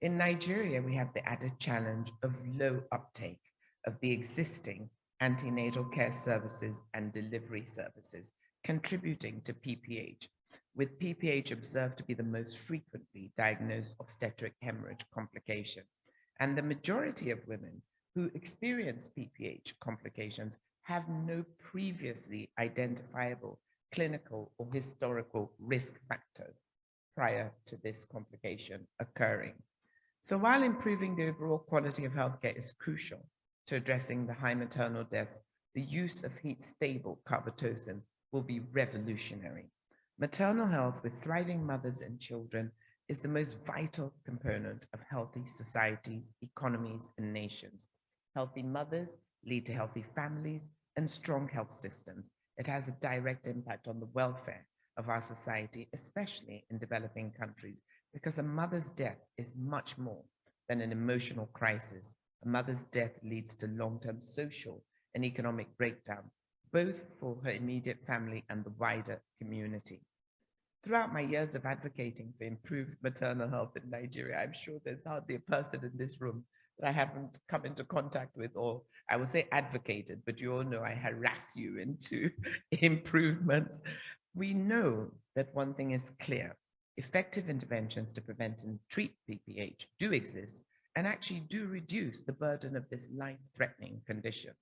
In Nigeria, we have the added challenge of low uptake of the existing antenatal care services and delivery services, contributing to PPH, with PPH observed to be the most frequently diagnosed obstetric hemorrhage complication. And the majority of women who experience PPH complications have no previously identifiable clinical or historical risk factors prior to this complication occurring. So while improving the overall quality of healthcare is crucial to addressing the high maternal deaths, the use of heat-stable carbetocin will be revolutionary. Maternal health with thriving mothers and children is the most vital component of healthy societies, economies, and nations. Healthy mothers lead to healthy families and strong health systems. It has a direct impact on the welfare of our society, especially in developing countries, because a mother's death is much more than an emotional crisis. A mother's death leads to long-term social and economic breakdown, both for her immediate family and the wider community. Throughout my years of advocating for improved maternal health in Nigeria, I'm sure there's hardly a person in this room that I haven't come into contact with, or I would say advocated, but you all know I harass you into improvements. We know that one thing is clear: effective interventions to prevent and treat PPH do exist and actually do reduce the burden of this life-threatening condition.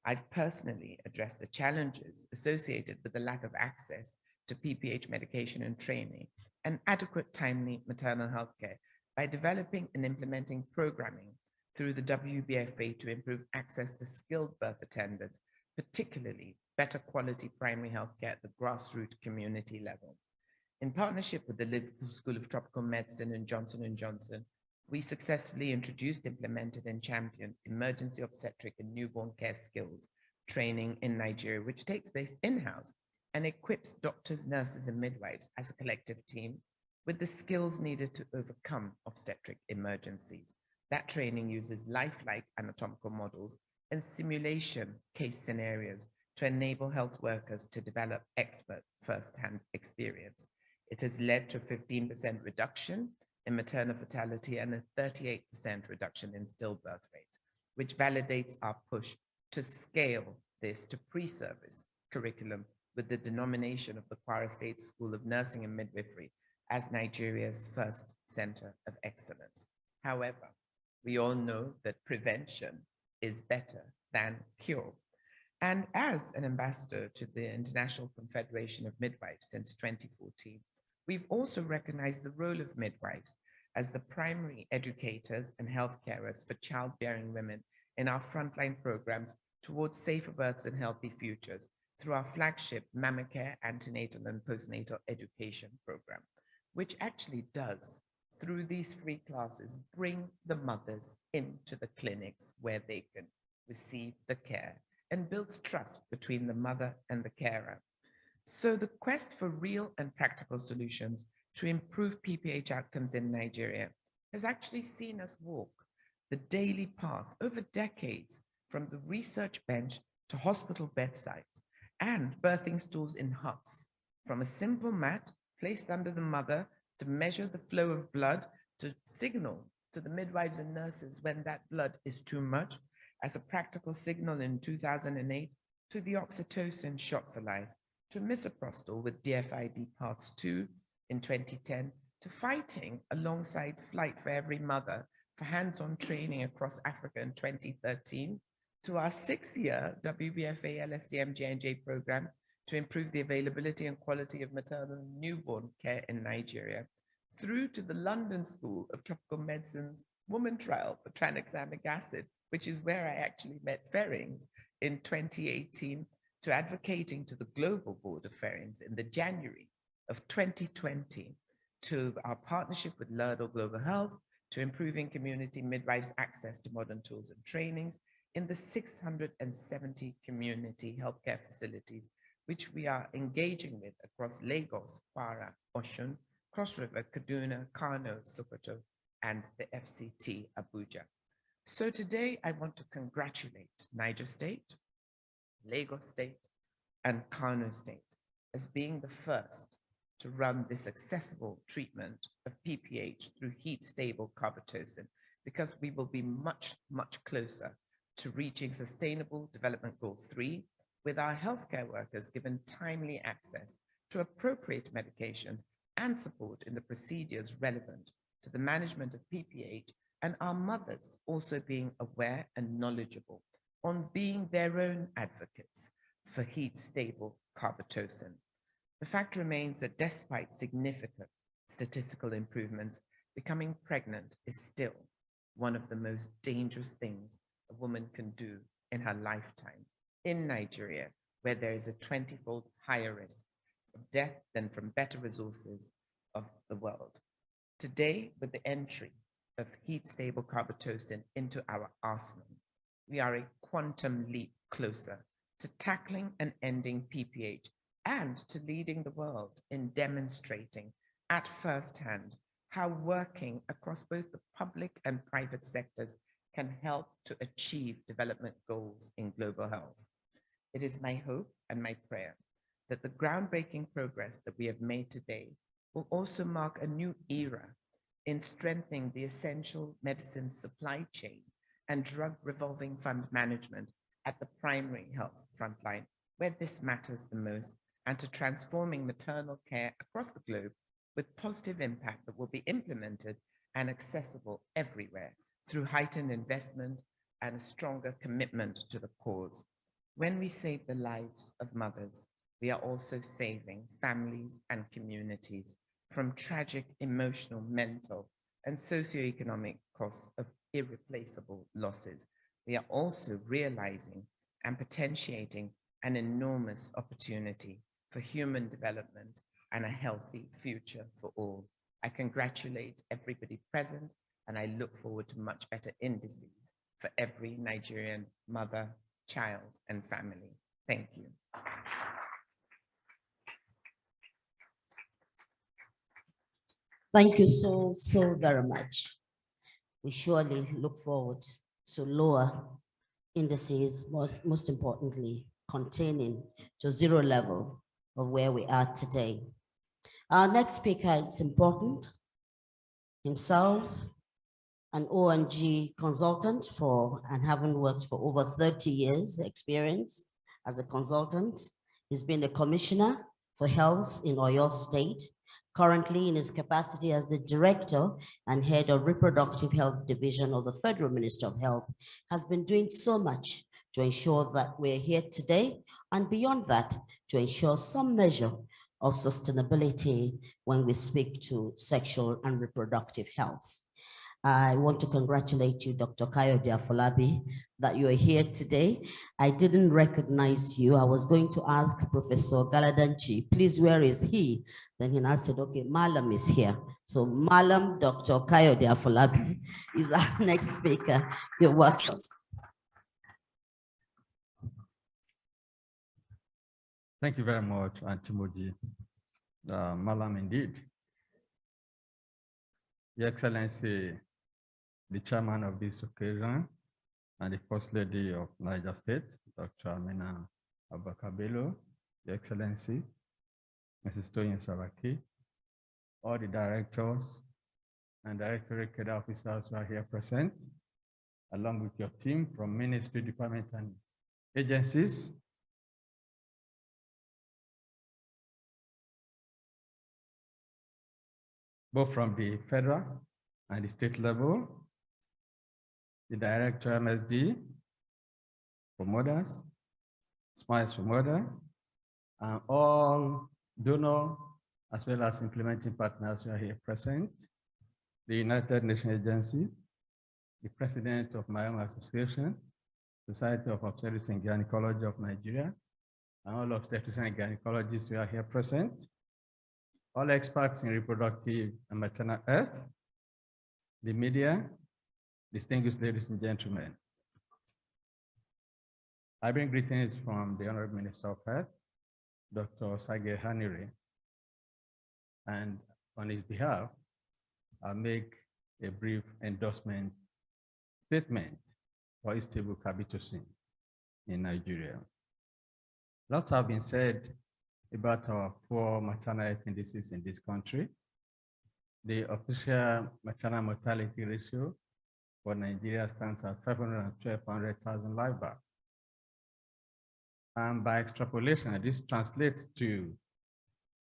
I've personally addressed the challenges associated with the lack of access to PPH medication and training and adequate timely maternal health care by developing and implementing programming through the WBFA to improve access to skilled birth attendants, particularly better quality primary health care at the grassroots community level. In partnership with the Liverpool School of Tropical Medicine and Johnson & Johnson, we successfully introduced, implemented, and championed emergency obstetric and newborn care skills training in Nigeria, which takes place in-house and equips doctors, nurses, and midwives as a collective team with the skills needed to overcome obstetric emergencies. That training uses lifelike anatomical models and simulation case scenarios to enable health workers to develop expert first-hand experience. It has led to a 15% reduction in maternal fatality and a 38% reduction in stillbirth rates, which validates our push to scale this to pre-service curriculum with the denomination of the Kwara State School of Nursing and Midwifery as Nigeria's first center of excellence. However, we all know that prevention is better than cure. And as an ambassador to the International Confederation of Midwives since 2014, we've also recognized the role of midwives as the primary educators and health carers for childbearing women in our frontline programs towards safer births and healthy futures through our flagship Mama Care antenatal and postnatal education program, which actually does, through these free classes, bring the mothers into the clinics where they can receive the care and builds trust between the mother and the carer. So the quest for real and practical solutions to improve PPH outcomes in Nigeria has actually seen us walk the daily path over decades from the research bench to hospital bedsides and birthing stools in huts, from a simple mat placed under the mother to measure the flow of blood, to signal to the midwives and nurses when that blood is too much, as a practical signal in 2008, to the oxytocin shot for life, to misoprostol with DFID parts 2 in 2010, to fighting alongside Flight for Every Mother for hands-on training across Africa in 2013, to our 6-year WBFA LSDM J&J program to improve the availability and quality of maternal and newborn care in Nigeria, through to the London School of Tropical Medicine's Woman Trial for tranexamic acid, which is where I actually met Ferrings in 2018, to advocating to the Global Board of Ferrings in the January of 2020, to our partnership with Lerdo Global Health, to improving community midwives' access to modern tools and trainings in the 670 community healthcare facilities, which we are engaging with across Lagos, Kwara, Osun, Cross River, Kaduna, Kano, Sokoto, and the FCT Abuja. So today I want to congratulate Niger State, Lagos State, and Kano State as being the first to run this accessible treatment of PPH through heat-stable carbetocin, because we will be much, much closer to reaching Sustainable Development Goal 3 with our healthcare workers given timely access to appropriate medications and support in the procedures relevant to the management of PPH, and our mothers also being aware and knowledgeable on being their own advocates for heat-stable carbetocin. The fact remains that despite significant statistical improvements, becoming pregnant is still one of the most dangerous things a woman can do in her lifetime in Nigeria, where there is a 20-fold higher risk of death than from better resources of the world. Today, with the entry of heat-stable carbetocin into our arsenal, we are a quantum leap closer to tackling and ending PPH and to leading the world in demonstrating at firsthand how working across both the public and private sectors can help to achieve development goals in global health. It is my hope and my prayer that the groundbreaking progress that we have made today will also mark a new era in strengthening the essential medicine supply chain and drug revolving fund management at the primary health frontline, where this matters the most, and to transforming maternal care across the globe with positive impact that will be implemented and accessible everywhere through heightened investment and a stronger commitment to the cause. When we save the lives of mothers, we are also saving families and communities from tragic emotional, mental, and socioeconomic costs of irreplaceable losses. We are also realizing and potentiating an enormous opportunity for human development and a healthy future for all. I congratulate everybody present, and I look forward to much better indices for every Nigerian mother, child, and family. Thank you. Thank you so very much. we surely look forward to lower indices, most importantly, containing to zero level of where we are today. Our next speaker is important. Himself, an ONG consultant and having worked for over 30 years experience as a consultant. He's been a commissioner for health in Oyo State, currently in his capacity as the director and head of reproductive health division of the Federal Ministry of Health, has been doing so much to ensure that we're here today, and beyond that, to ensure some measure of sustainability when we speak to sexual and reproductive health. I want to congratulate you, Dr. Kayode Afolabi, that you are here today. I didn't recognize you. I was going to ask Professor Galadanchi, please, where is he? Then he now said, okay, Malam is here. So Malam Dr. Kayode Afolabi is our next speaker. You're welcome. Thank you very much, Auntie Moji. Malam indeed. Your Excellency, the chairman of this occasion and the First Lady of Niger State, Dr. Amina Abubakar Bello, Your Excellency, Mrs. Toyin Saraki, all the directors and directorate cadre officers who are here present, along with your team from ministry, department, and agencies. Both from the federal and the state level, the director MSD for mothers, Smiles for Mother, and all donor as well as implementing partners who are here present, the United Nations Agency, the president of my own association, Society of Obstetrics and Gynecology of Nigeria, and all obstetrics and gynecologists who are here present, all experts in reproductive and maternal health, the media, distinguished ladies and gentlemen. I bring greetings from the Honorable Minister of Health, Dr. Sage Hanire, and on his behalf, I'll make a brief endorsement statement for his stable Carbetocin in Nigeria. Lots have been said about our poor maternal health indices in this country. The official maternal mortality ratio for Nigeria stands at 512,000 live births. And by extrapolation, this translates to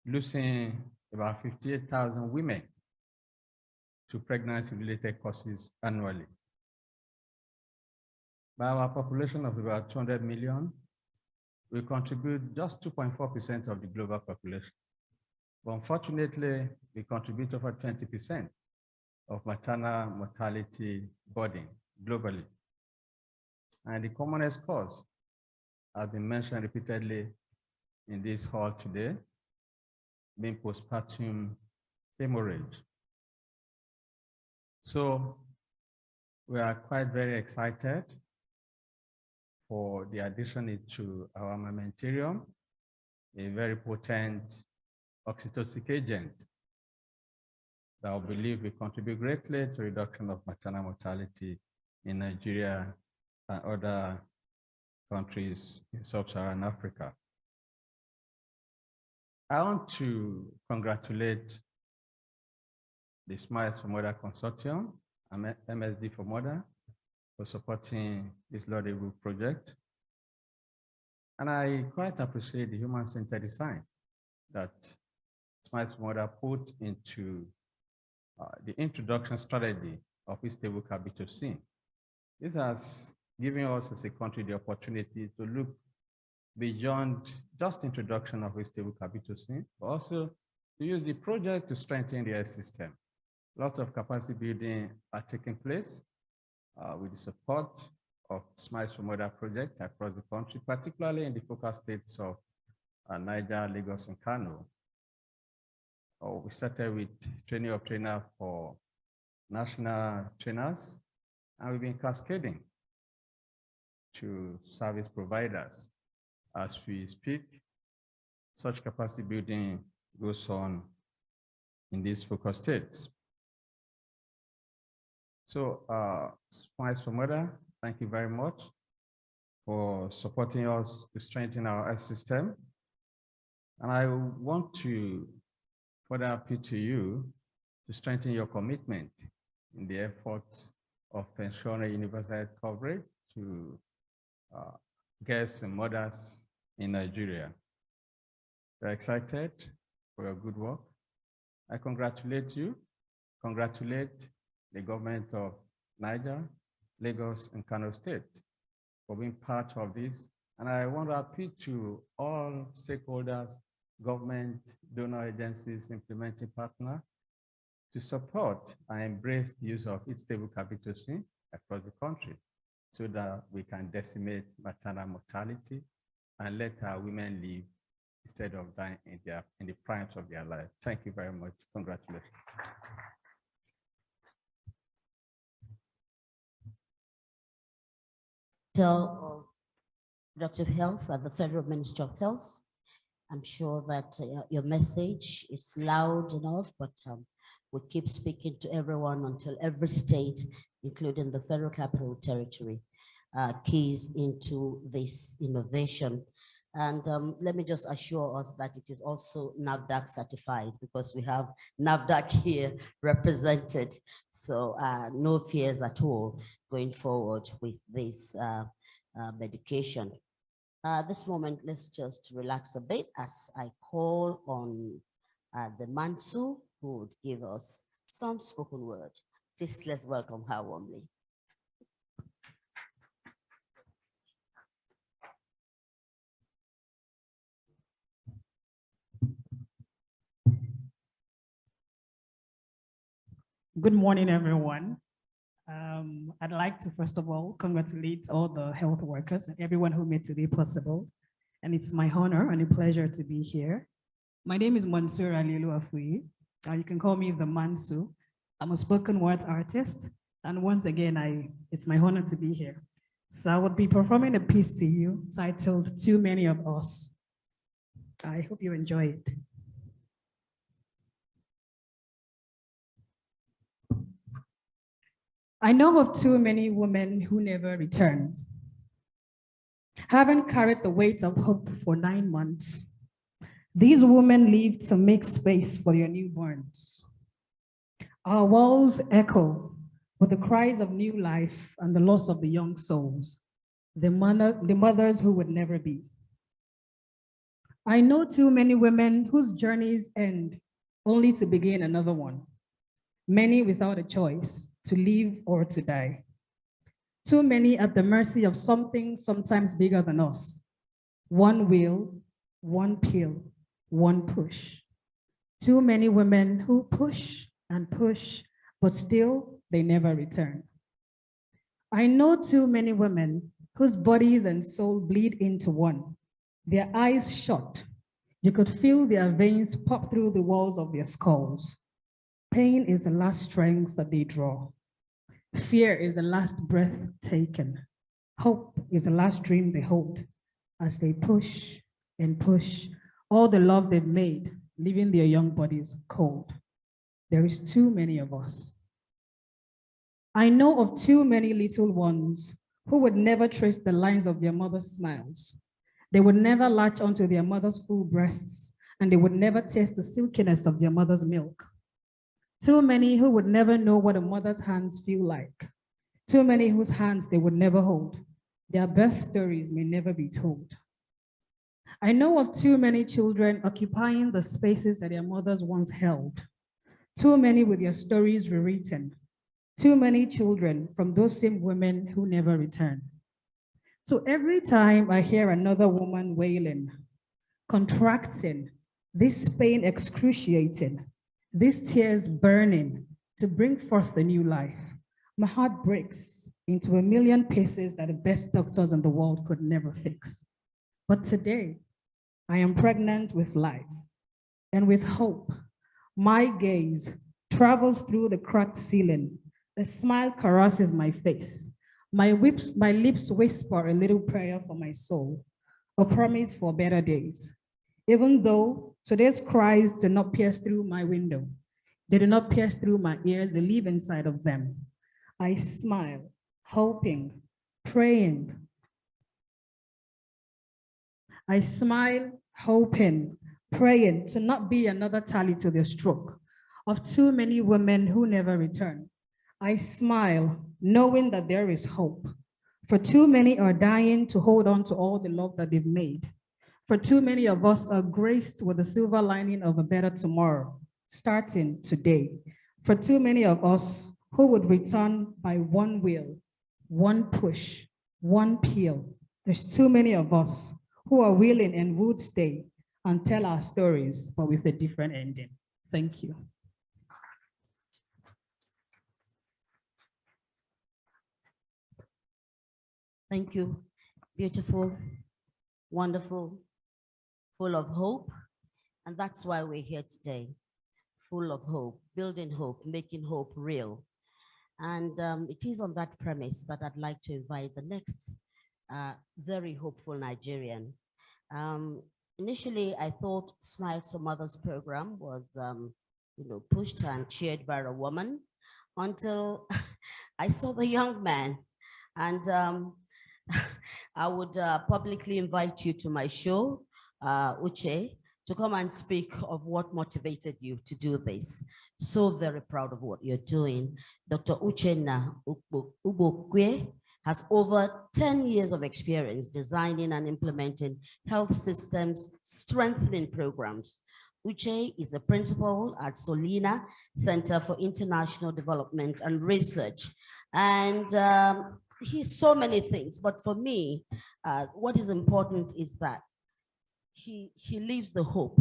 losing about 58,000 women to pregnancy-related causes annually. By our population of about 200 million, we contribute just 2.4% of the global population. But unfortunately, we contribute over 20% of maternal mortality burden globally. And the commonest cause has been mentioned repeatedly in this hall today, being postpartum haemorrhage. So we are quite very excited for the addition into our armamentarium, a very potent oxytocin agent that I believe will contribute greatly to reduction of maternal mortality in Nigeria and other countries in Sub-Saharan Africa. I want to congratulate the Smiles for Mother Consortium, MSD for Mother, for supporting this laudable project. And I quite appreciate the human-centered design that Smiles for Mother put into the introduction strategy of its stable Carbetocin. This has given us as a country the opportunity to look beyond just introduction of its stable Carbetocin, but also to use the project to strengthen the health system. Lots of capacity building are taking place with the support of Smiles for Mother project across the country, particularly in the focal states of Niger, Lagos, and Kano. We started with training of trainers for national trainers, and we've been cascading to service providers. As we speak, such capacity building goes on in these focal states. So, Smiles for Mother, thank you very much for supporting us to strengthen our health system. And I want to further appeal to you to strengthen your commitment in the efforts of ensuring universal health coverage to girls and mothers in Nigeria. We're excited for your good work. I congratulate you, congratulate the government of Niger, Lagos, and Kano State for being part of this. And I want to appeal to all stakeholders, government, donor agencies, implementing partners, to support and embrace the use of its stable carbetocin across the country so that we can decimate maternal mortality and let our women live instead of dying in the primes of their life. Thank you very much. Congratulations. Of Reproductive Health at the Federal Ministry of Health. I'm sure that your message is loud enough, but we keep speaking to everyone until every state, including the Federal Capital Territory, keys into this innovation. And let me just assure us that it is also NAFDAC certified, because we have NAFDAC here represented. So no fears at all going forward with this medication. This moment, let's just relax a bit as I call on the Mansu, who would give us some spoken word. Please, let's welcome her warmly. Good morning, everyone. I'd like to, first of all, congratulate all the health workers and everyone who made today possible. And it's my honor and a pleasure to be here. My name is Mansour Alilu Afui. You can call me the Mansu. I'm a spoken word artist. And once again, it's my honor to be here. So I will be performing a piece to you titled Too Many of Us. I hope you enjoy it. I know of too many women who never return, having carried the weight of hope for 9 months. These women live to make space for their newborns. Our walls echo with the cries of new life and the loss of the young souls, the mothers who would never be. I know too many women whose journeys end only to begin another one, many without a choice, to live or to die. Too many at the mercy of something sometimes bigger than us. One will, one pill, one push. Too many women who push and push, but still they never return. I know too many women whose bodies and soul bleed into one, their eyes shut. You could feel their veins pop through the walls of their skulls. Pain is the last strength that they draw. Fear is the last breath taken. Hope is the last dream they hold as they push and push all the love they've made, leaving their young bodies cold. There is too many of us. I know of too many little ones who would never trace the lines of their mother's smiles. They would never latch onto their mother's full breasts, and they would never taste the silkiness of their mother's milk. Too many who would never know what a mother's hands feel like. Too many whose hands they would never hold. Their birth stories may never be told. I know of too many children occupying the spaces that their mothers once held. Too many with their stories rewritten. Too many children from those same women who never return. So every time I hear another woman wailing, contracting, this pain excruciating, these tears burning to bring forth the new life, my heart breaks into a million pieces that the best doctors in the world could never fix. But today, I am pregnant with life, and with hope, my gaze travels through the cracked ceiling. A smile caresses my face. My lips whisper a little prayer for my soul, a promise for better days. Even though today's cries do not pierce through my window, they do not pierce through my ears, they live inside of them. I smile, hoping, praying. I smile, hoping, praying to not be another tally to the stroke of too many women who never return. I smile, knowing that there is hope. For too many are dying to hold on to all the love that they've made. For too many of us are graced with the silver lining of a better tomorrow, starting today. For too many of us who would return by one will, one push, one peel. There's too many of us who are willing and would stay and tell our stories, but with a different ending. Thank you. Thank you. Beautiful, wonderful, full of hope. And that's why we're here today. Full of hope, building hope, making hope real. And it is on that premise that I'd like to invite the next very hopeful Nigerian. Initially, I thought Smiles for Mothers program was pushed and cheered by a woman until I saw the young man. And I would publicly invite you to my show, Uche, to come and speak of what motivated you to do this. So very proud of what you're doing. Dr. Uchenna Ubokwe has over 10 years of experience designing and implementing health systems strengthening programs. Uche is a principal at Solina Center for International Development and Research. And he's so many things, but for me, what is important is that he lives the hope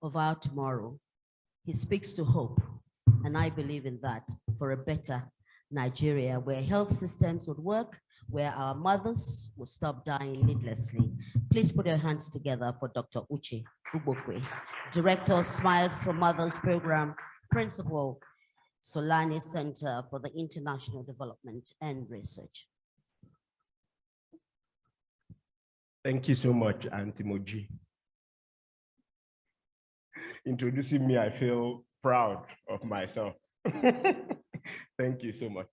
of our tomorrow. He speaks to hope, and I believe in that for a better Nigeria where health systems would work, where our mothers would stop dying needlessly. Please put your hands together for Dr. Uche Ubokwe, Director, Smiles for Mothers Program, Principal, Solani Center for the International Development and Research. Thank you so much, Auntie Moji. Introducing me, I feel proud of myself. Thank you so much.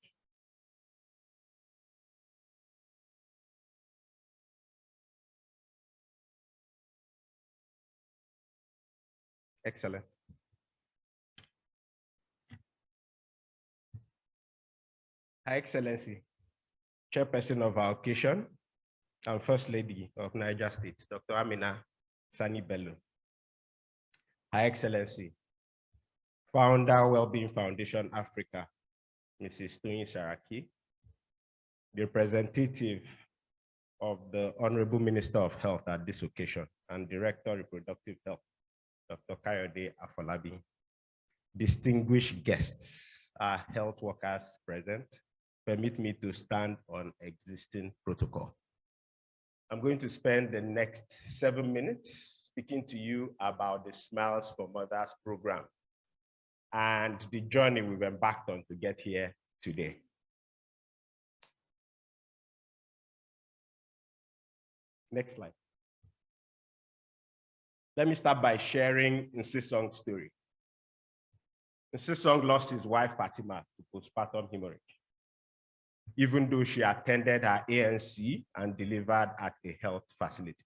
Excellent. Her Excellency, Chairperson of our occasion, and First Lady of Niger State, Dr. Amina Sani Bello. Her Excellency, Founder, Wellbeing Foundation Africa, Mrs. Toyin Saraki, the representative of the Honorable Minister of Health at this occasion, and Director, Reproductive Health, Dr. Kayode Afolabi, distinguished guests, our health workers present, permit me to stand on existing protocol. I'm going to spend the next 7 minutes speaking to you about the Smiles for Mothers program and the journey we've embarked on to get here today. Next slide. Let me start by sharing Nsisong's story. Nsisong lost his wife Fatima to postpartum haemorrhage, even though she attended her ANC and delivered at a health facility.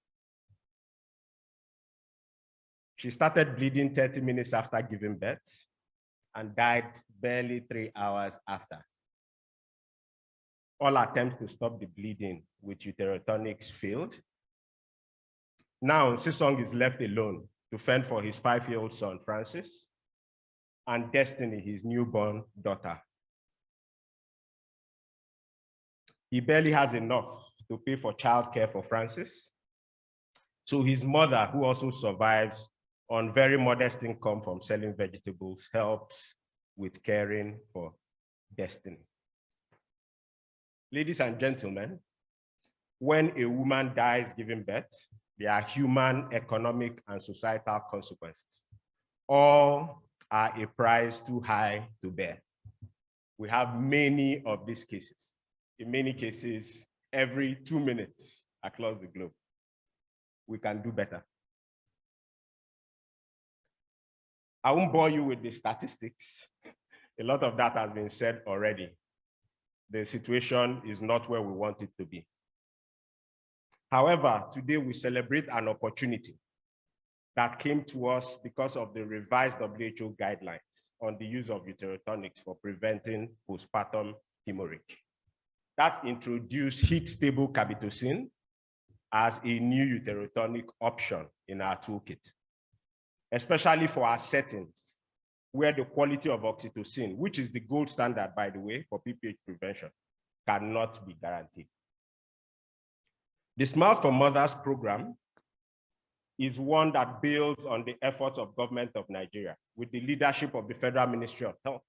She started bleeding 30 minutes after giving birth and died barely 3 hours after. All attempts to stop the bleeding with uterotonics failed. Now, Nsisong is left alone to fend for his 5-year-old son, Francis, and Destiny, his newborn daughter. He barely has enough to pay for childcare for Francis. So his mother, who also survives on very modest income from selling vegetables, helps with caring for Destiny. Ladies and gentlemen, when a woman dies giving birth, there are human, economic, and societal consequences. All are a price too high to bear. We have many of these cases. In many cases, every 2 minutes across the globe. We can do better. I won't bore you with the statistics. A lot of that has been said already. the situation is not where we want it to be. However, today we celebrate an opportunity that came to us because of the revised WHO guidelines on the use of uterotonics for preventing postpartum haemorrhage. That introduced heat-stable Carbetocin as a new uterotonic option in our toolkit, especially for our settings where the quality of oxytocin, which is the gold standard, by the way, for PPH prevention, cannot be guaranteed. The Smiles for Mothers program is one that builds on the efforts of government of Nigeria with the leadership of the Federal Ministry of Health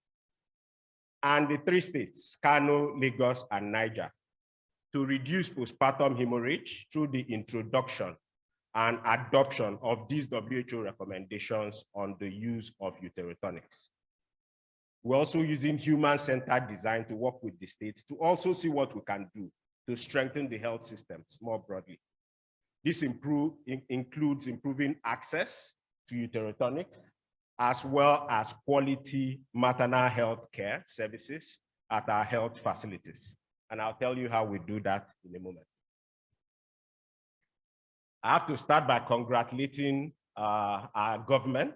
and the 3 states, Kano, Lagos, and Niger, to reduce postpartum hemorrhage through the introduction and adoption of these WHO recommendations on the use of uterotonics. We're also using human-centered design to work with the states to also see what we can do to strengthen the health systems more broadly. This includes improving access to uterotonics, as well as quality maternal health care services at our health facilities. And I'll tell you how we do that in a moment. I have to start by congratulating our government.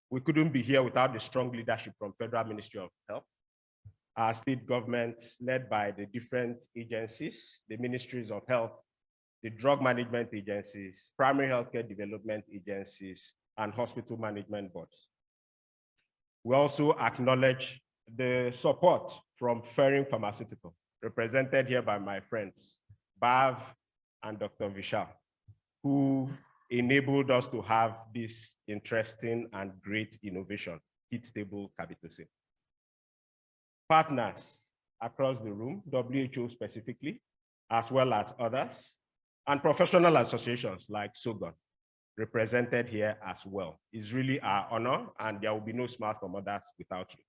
We couldn't be here without the strong leadership from Federal Ministry of Health, our state governments led by the different agencies, the ministries of health, the drug management agencies, primary healthcare development agencies, and hospital management boards. We also acknowledge the support from Ferring Pharmaceutical, represented here by my friends, Bav and Dr. Vishal, who enabled us to have this interesting and great innovation, heat-stable Carbetocin. Partners across the room, WHO specifically, as well as others, and professional associations like SOGON, represented here as well. It's really our honor, and there will be no Smart for Mothers without you.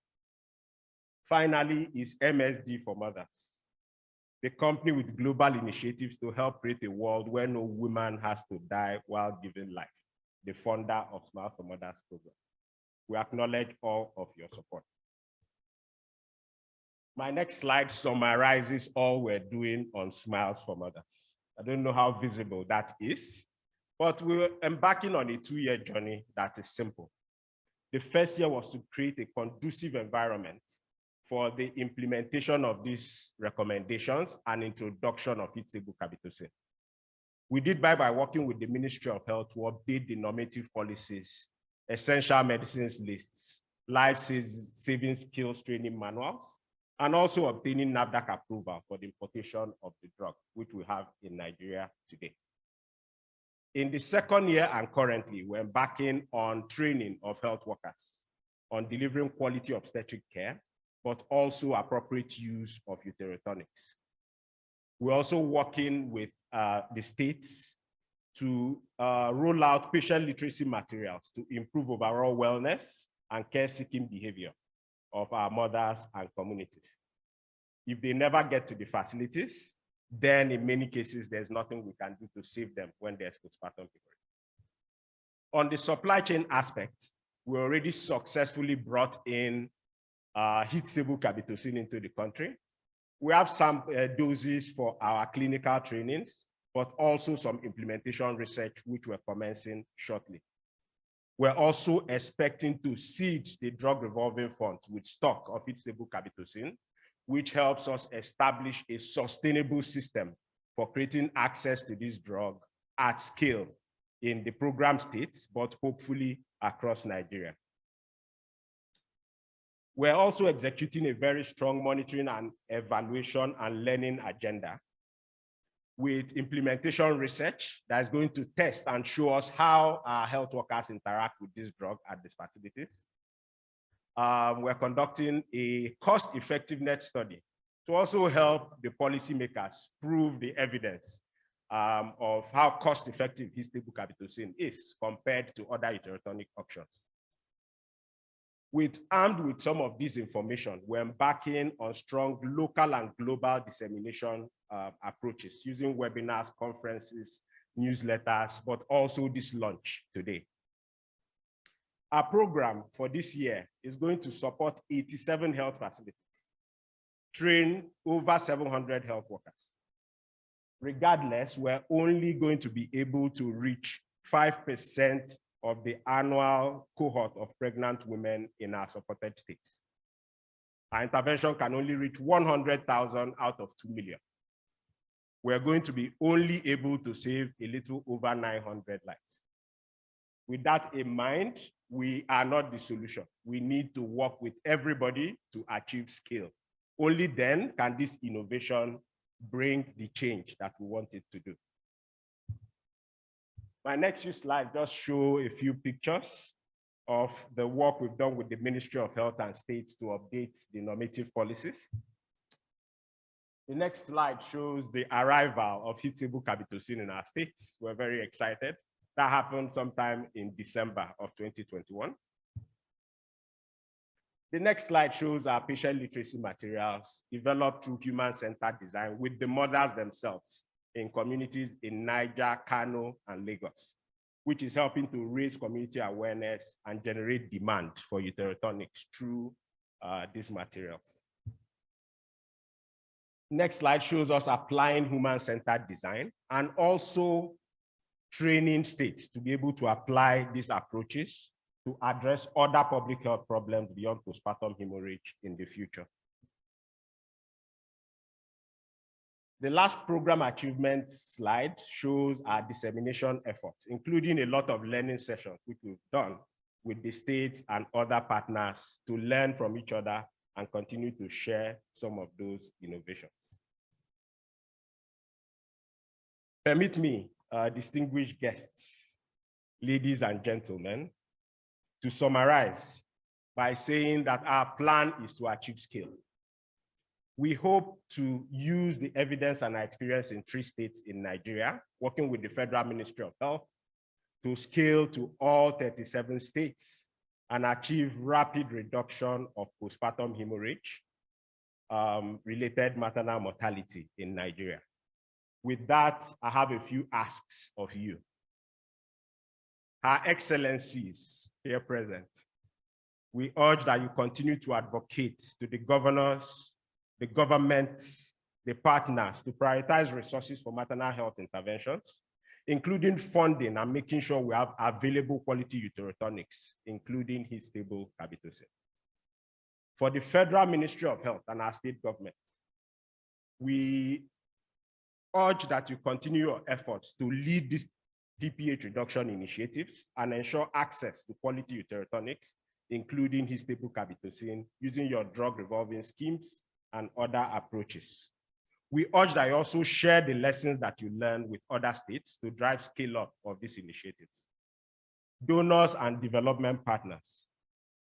Finally, is MSD for Mothers, the company with global initiatives to help create a world where no woman has to die while giving life, the founder of Smart for Mothers program. We acknowledge all of your support. My next slide summarizes all we're doing on Smiles for Mothers. I don't know how visible that is, but we're embarking on a 2-year journey that is simple. The first year was to create a conducive environment for the implementation of these recommendations and introduction of heat-stable Carbetocin. We did by working with the Ministry of Health to update the normative policies, essential medicines lists, life-saving skills training manuals, and also obtaining NAFDAC approval for the importation of the drug, which we have in Nigeria today. In the second year and currently, we're embarking on training of health workers on delivering quality obstetric care, but also appropriate use of uterotonics. We're also working with the states to roll out patient literacy materials to improve overall wellness and care-seeking behavior of our mothers and communities. If they never get to the facilities, then in many cases, there's nothing we can do to save them when there's postpartum hemorrhage. On the supply chain aspect, we already successfully brought in heat-stable Carbetocin into the country. We have some doses for our clinical trainings, but also some implementation research, which we're commencing shortly. We're also expecting to seed the drug revolving fund with stock of heat-stable Carbetocin, which helps us establish a sustainable system for creating access to this drug at scale in the program states, but hopefully across Nigeria. We're also executing a very strong monitoring and evaluation and learning agenda with implementation research that is going to test and show us how our health workers interact with this drug at these facilities. We're conducting a cost effectiveness study to also help the policymakers prove the evidence of how cost effective heat-stable Carbetocin is compared to other uterotonic options. Armed with some of this information, we're embarking on strong local and global dissemination approaches using webinars, conferences, newsletters, but also this launch today. Our program for this year is going to support 87 health facilities train over 700 health workers. Regardless, we're only going to be able to reach 5% of the annual cohort of pregnant women in our supported states. Our intervention can only reach 100,000 out of 2 million. We're going to be only able to save a little over 900 lives. With that in mind, we are not the solution. We need to work with everybody to achieve scale. Only then can this innovation bring the change that we want it to do. My next few slides just show a few pictures of the work we've done with the Ministry of Health and States to update the normative policies. The next slide shows the arrival of heat-stable Carbetocin in our states. We're very excited. That happened sometime in December of 2021. The next slide shows our patient literacy materials developed through human-centered design with the mothers themselves in communities in Niger, Kano, and Lagos, which is helping to raise community awareness and generate demand for uterotonics through these materials. Next slide shows us applying human-centered design and also training states to be able to apply these approaches to address other public health problems beyond postpartum hemorrhage in the future. The last program achievement slide shows our dissemination efforts, including a lot of learning sessions, which we've done with the states and other partners to learn from each other and continue to share some of those innovations. Permit me, distinguished guests, ladies and gentlemen, to summarize by saying that our plan is to achieve scale. We hope to use the evidence and our experience in 3 states in Nigeria, working with the Federal Ministry of Health, to scale to all 37 states and achieve rapid reduction of postpartum hemorrhage related maternal mortality in Nigeria. With that, I have a few asks of you. Her Excellencies here present, we urge that you continue to advocate to the governors, the government, the partners to prioritize resources for maternal health interventions, including funding and making sure we have available quality uterotonics, including heat-stable Carbetocin. For the Federal Ministry of Health and our state government, we urge that you continue your efforts to lead these PPH reduction initiatives and ensure access to quality uterotonics, including heat-stable Carbetocin, using your drug revolving schemes and other approaches. We urge that you also share the lessons that you learn with other states to drive scale up of these initiatives. Donors and development partners,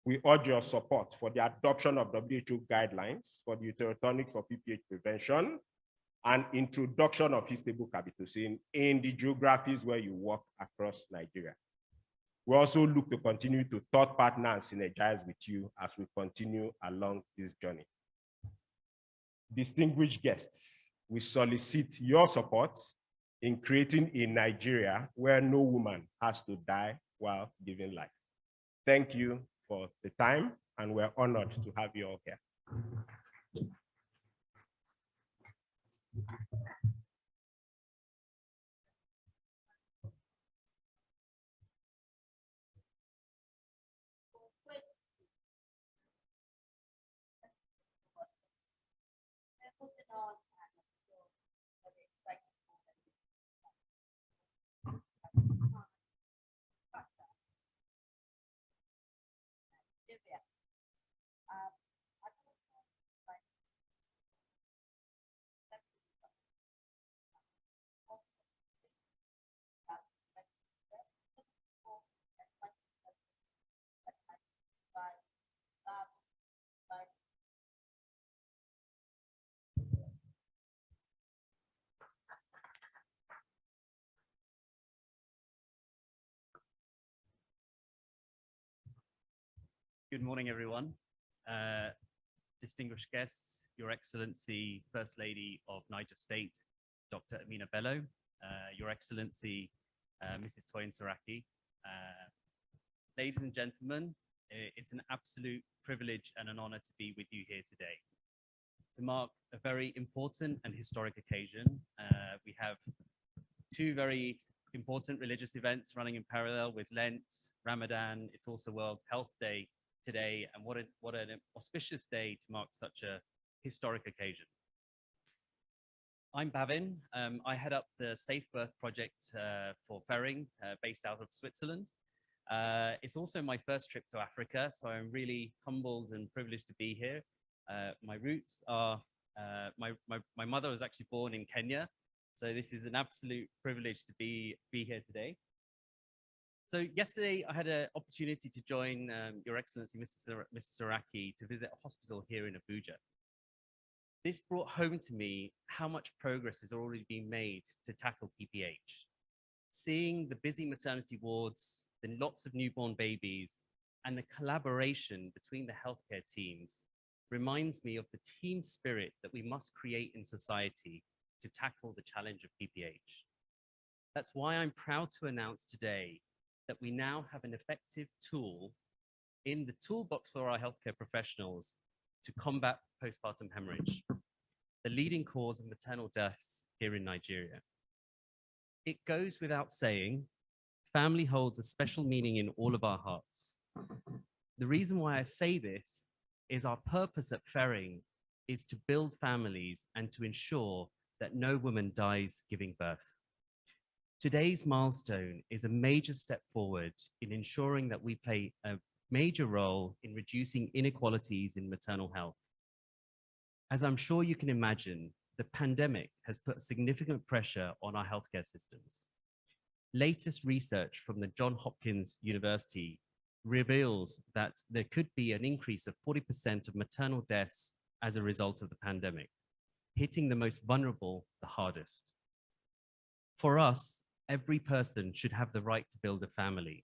we urge your support for the adoption of WHO guidelines for the uterotonics for PPH prevention and introduction of heat-stable Carbetocin in the geographies where you work across Nigeria. We also look to continue to thought partner and synergize with you as we continue along this journey. Distinguished guests, we solicit your support in creating a Nigeria where no woman has to die while giving life. Thank you for the time, and we're honored to have you all here. Good morning, everyone. Distinguished guests, Your Excellency, First Lady of Niger State, Dr. Amina Bello, Your Excellency, Mrs. Toyin Saraki. Ladies and gentlemen, it's an absolute privilege and an honor to be with you here today. to mark a very important and historic occasion. We have two very important religious events running in parallel with Lent, Ramadan. It's also World Health Day today, and what an auspicious day to mark such a historic occasion. I'm Bavin. I head up the Safe Birth project for Ferring, based out of Switzerland. It's also my first trip to Africa, so I'm really humbled and privileged to be here. My roots are, my mother was actually born in Kenya, so this is an absolute privilege to be here today. So yesterday I had an opportunity to join Your Excellency, Mrs. Saraki, to visit a hospital here in Abuja. This brought home to me how much progress has already been made to tackle PPH. Seeing the busy maternity wards, the lots of newborn babies, and the collaboration between the healthcare teams reminds me of the team spirit that we must create in society to tackle the challenge of PPH. That's why I'm proud to announce today that we now have an effective tool in the toolbox for our healthcare professionals to combat postpartum hemorrhage, the leading cause of maternal deaths here in Nigeria. It goes without saying, family holds a special meaning in all of our hearts. The reason why I say this is our purpose at Ferring is to build families and to ensure that no woman dies giving birth. Today's milestone is a major step forward in ensuring that we play a major role in reducing inequalities in maternal health. As I'm sure you can imagine, the pandemic has put significant pressure on our healthcare systems. Latest research from the Johns Hopkins University reveals that there could be an increase of 40% of maternal deaths as a result of the pandemic, hitting the most vulnerable the hardest. For us, every person should have the right to build a family.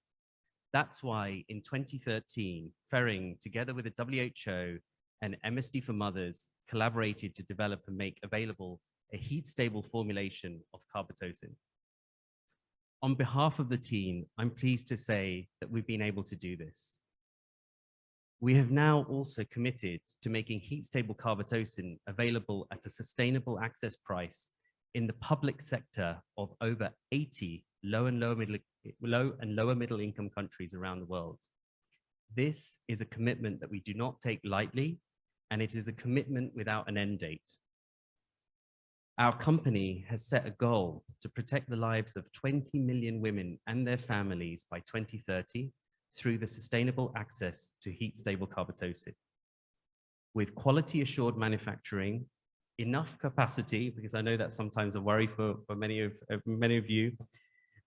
That's why in 2013, Ferring, together with the WHO and MSD for Mothers, collaborated to develop and make available a heat-stable formulation of Carbetocin. On behalf of the team, I'm pleased to say that we've been able to do this. We have now also committed to making heat-stable Carbetocin available at a sustainable access price in the public sector of over 80 low and lower middle income countries around the world. This is a commitment that we do not take lightly, and it is a commitment without an end date. Our company has set a goal to protect the lives of 20 million women and their families by 2030 through the sustainable access to heat-stable Carbetocin. With quality assured manufacturing, enough capacity, because I know that's sometimes a worry for many of you,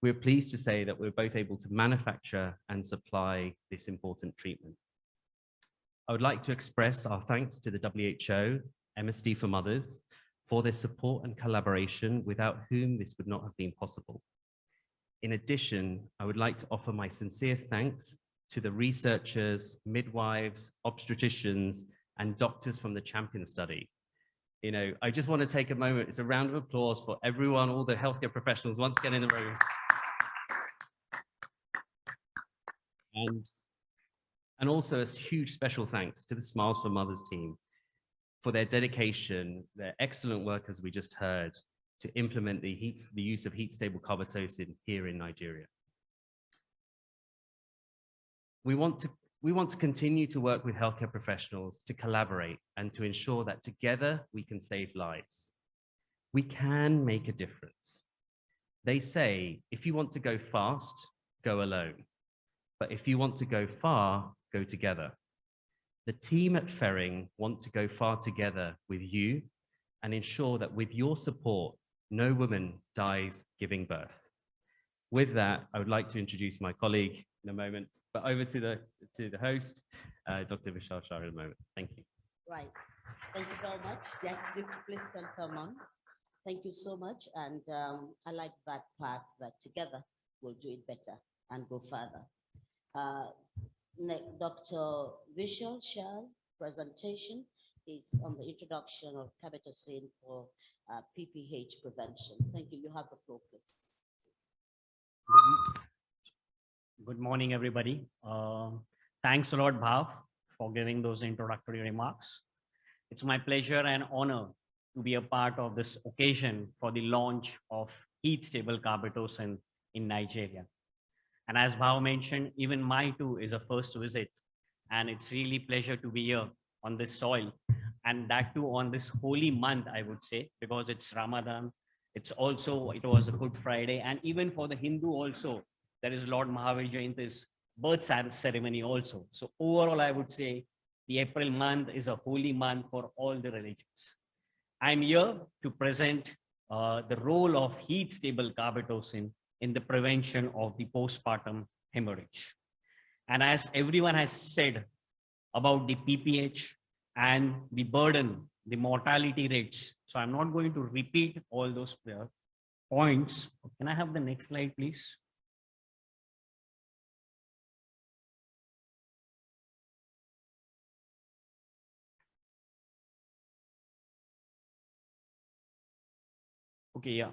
we're pleased to say that we're both able to manufacture and supply this important treatment. I would like to express our thanks to the WHO, MSD for Mothers, for their support and collaboration, without whom this would not have been possible. In addition, I would like to offer my sincere thanks to the researchers, midwives, obstetricians, and doctors from the Champion study. You know, I just want to take a moment, it's a round of applause for everyone, all the healthcare professionals once again in the room. And also a huge special thanks to the Smiles for Mothers team for their dedication, their excellent work, as we just heard, to implement the use of heat-stable Carbetocin here in Nigeria. We want to continue to work with healthcare professionals to collaborate and to ensure that together we can save lives. We can make a difference. They say, if you want to go fast, go alone. But if you want to go far, go together. The team at Ferring want to go far together with you and ensure that with your support, no woman dies giving birth. With that, I would like to introduce my colleague in a moment, but over to the host, Dr. Vishal Shah in a moment. Thank you. Right. Thank you very much. Yes, please can come on. Thank you so much. And I like that part, that together we'll do it better and go further. Dr. Vishal Shah's presentation is on the introduction of Carbetocin for PPH prevention. Thank you. You have the floor, please. Good morning, everybody. Thanks a lot, Bhav, for giving those introductory remarks. It's my pleasure and honor to be a part of this occasion for the launch of heat-stable Carbetocin in Nigeria. And as Bhav mentioned, even my too is a first visit, and it's really pleasure to be here on this soil, and that too on this holy month, I would say, because it's Ramadan. It was a Good Friday, and even for the Hindu also, there is Lord Mahavir Jayanti's birth ceremony also. So overall, I would say the April month is a holy month for all the religions. I'm here to present the role of heat-stable Carbetocin in the prevention of the postpartum hemorrhage. And as everyone has said about the PPH and the burden, the mortality rates, so I'm not going to repeat all those points. Can I have the next slide, please? Okay, yeah.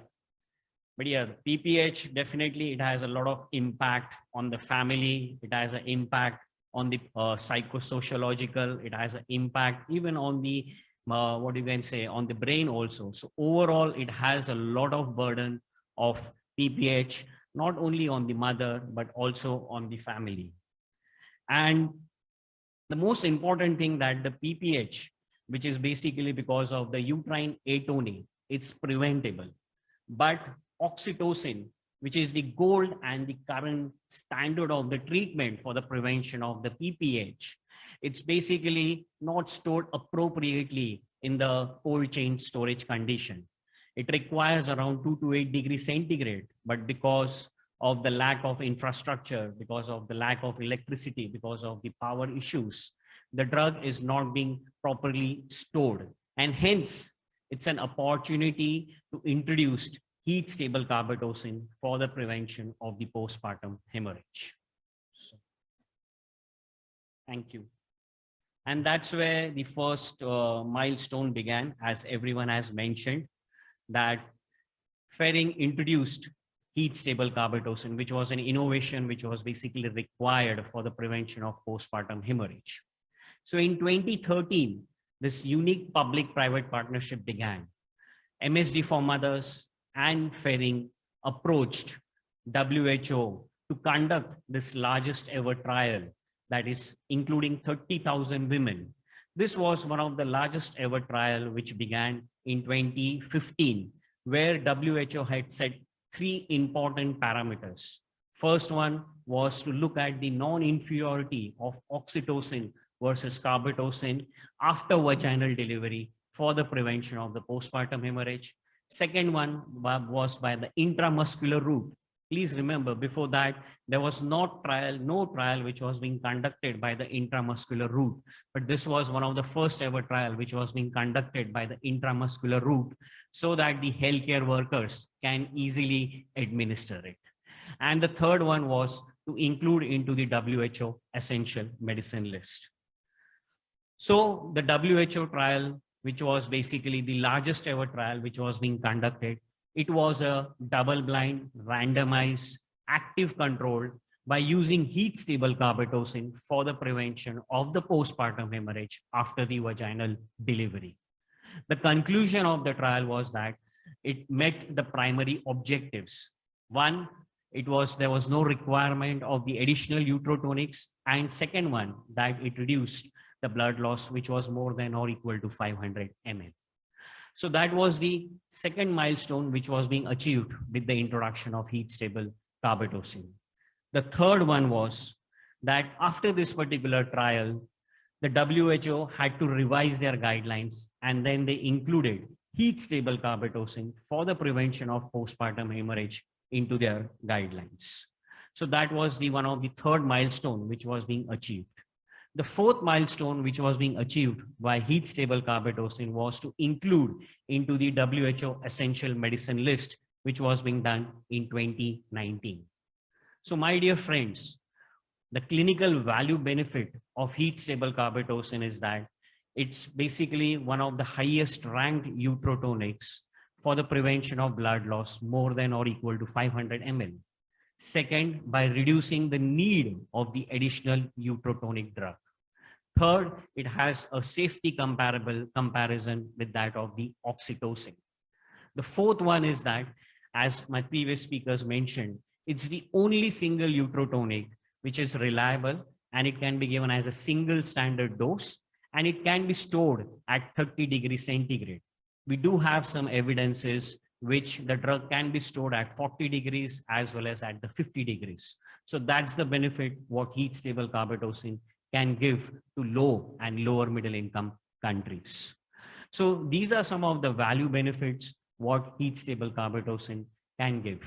But yeah, PPH, definitely it has a lot of impact on the family. It has an impact on the psychosociological. It has an impact even on the, what you can say, on the brain also. So overall, it has a lot of burden of PPH, not only on the mother, but also on the family. And the most important thing that the PPH, which is basically because of the uterine atony, it's preventable. But oxytocin, which is the gold and the current standard of the treatment for the prevention of the PPH, it's basically not stored appropriately in the cold chain storage condition. It requires around 2 to 8 degrees centigrade, but because of the lack of infrastructure, because of the lack of electricity, because of the power issues, the drug is not being properly stored. And hence, it's an opportunity to introduce heat-stable Carbetocin for the prevention of the postpartum hemorrhage. So, thank you. And that's where the first milestone began, as everyone has mentioned, that Ferring introduced heat-stable Carbetocin, which was an innovation which was basically required for the prevention of postpartum hemorrhage. So in 2013, this unique public-private partnership began. MSD for Mothers and Ferring approached WHO to conduct this largest ever trial, that is including 30,000 women. This was one of the largest ever trial which began in 2015, where WHO had set 3 important parameters. First one was to look at the non-inferiority of oxytocin versus Carbetocin after vaginal delivery for the prevention of the postpartum hemorrhage. Second one was by the intramuscular route. Please remember, before that, there was no trial which was being conducted by the intramuscular route. But this was one of the first ever trial which was being conducted by the intramuscular route, so that the healthcare workers can easily administer it. And the third one was to include into the WHO essential medicine list. So the WHO trial, which was basically the largest ever trial which was being conducted, it was a double-blind, randomized, active control by using heat-stable Carbetocin for the prevention of the postpartum hemorrhage after the vaginal delivery. The conclusion of the trial was that it met the primary objectives. One, there was no requirement of the additional uterotonics, and second one, that it reduced the blood loss, which was more than or equal to 500 ml. So that was the second milestone which was being achieved with the introduction of heat-stable Carbetocin. The third one was that after this particular trial, the WHO had to revise their guidelines, and then they included heat-stable Carbetocin for the prevention of postpartum hemorrhage into their guidelines. So that was one of the third milestone which was being achieved. The fourth milestone which was being achieved by heat-stable Carbetocin was to include into the WHO essential medicine list, which was being done in 2019. So my dear friends, the clinical value benefit of heat-stable Carbetocin is that it's basically one of the highest ranked uterotonics for the prevention of blood loss more than or equal to 500 ml. Second, by reducing the need of the additional uterotonic drug. Third, it has a safety comparison with that of the oxytocin. The fourth one is that, as my previous speakers mentioned, it's the only single uterotonic which is reliable, and it can be given as a single standard dose, and it can be stored at 30 degrees centigrade. We do have some evidences which the drug can be stored at 40 degrees as well as at the 50 degrees. So that's the benefit what heat stable carbetocin can give to low and lower middle income countries. So these are some of the value benefits what heat stable carbetocin can give.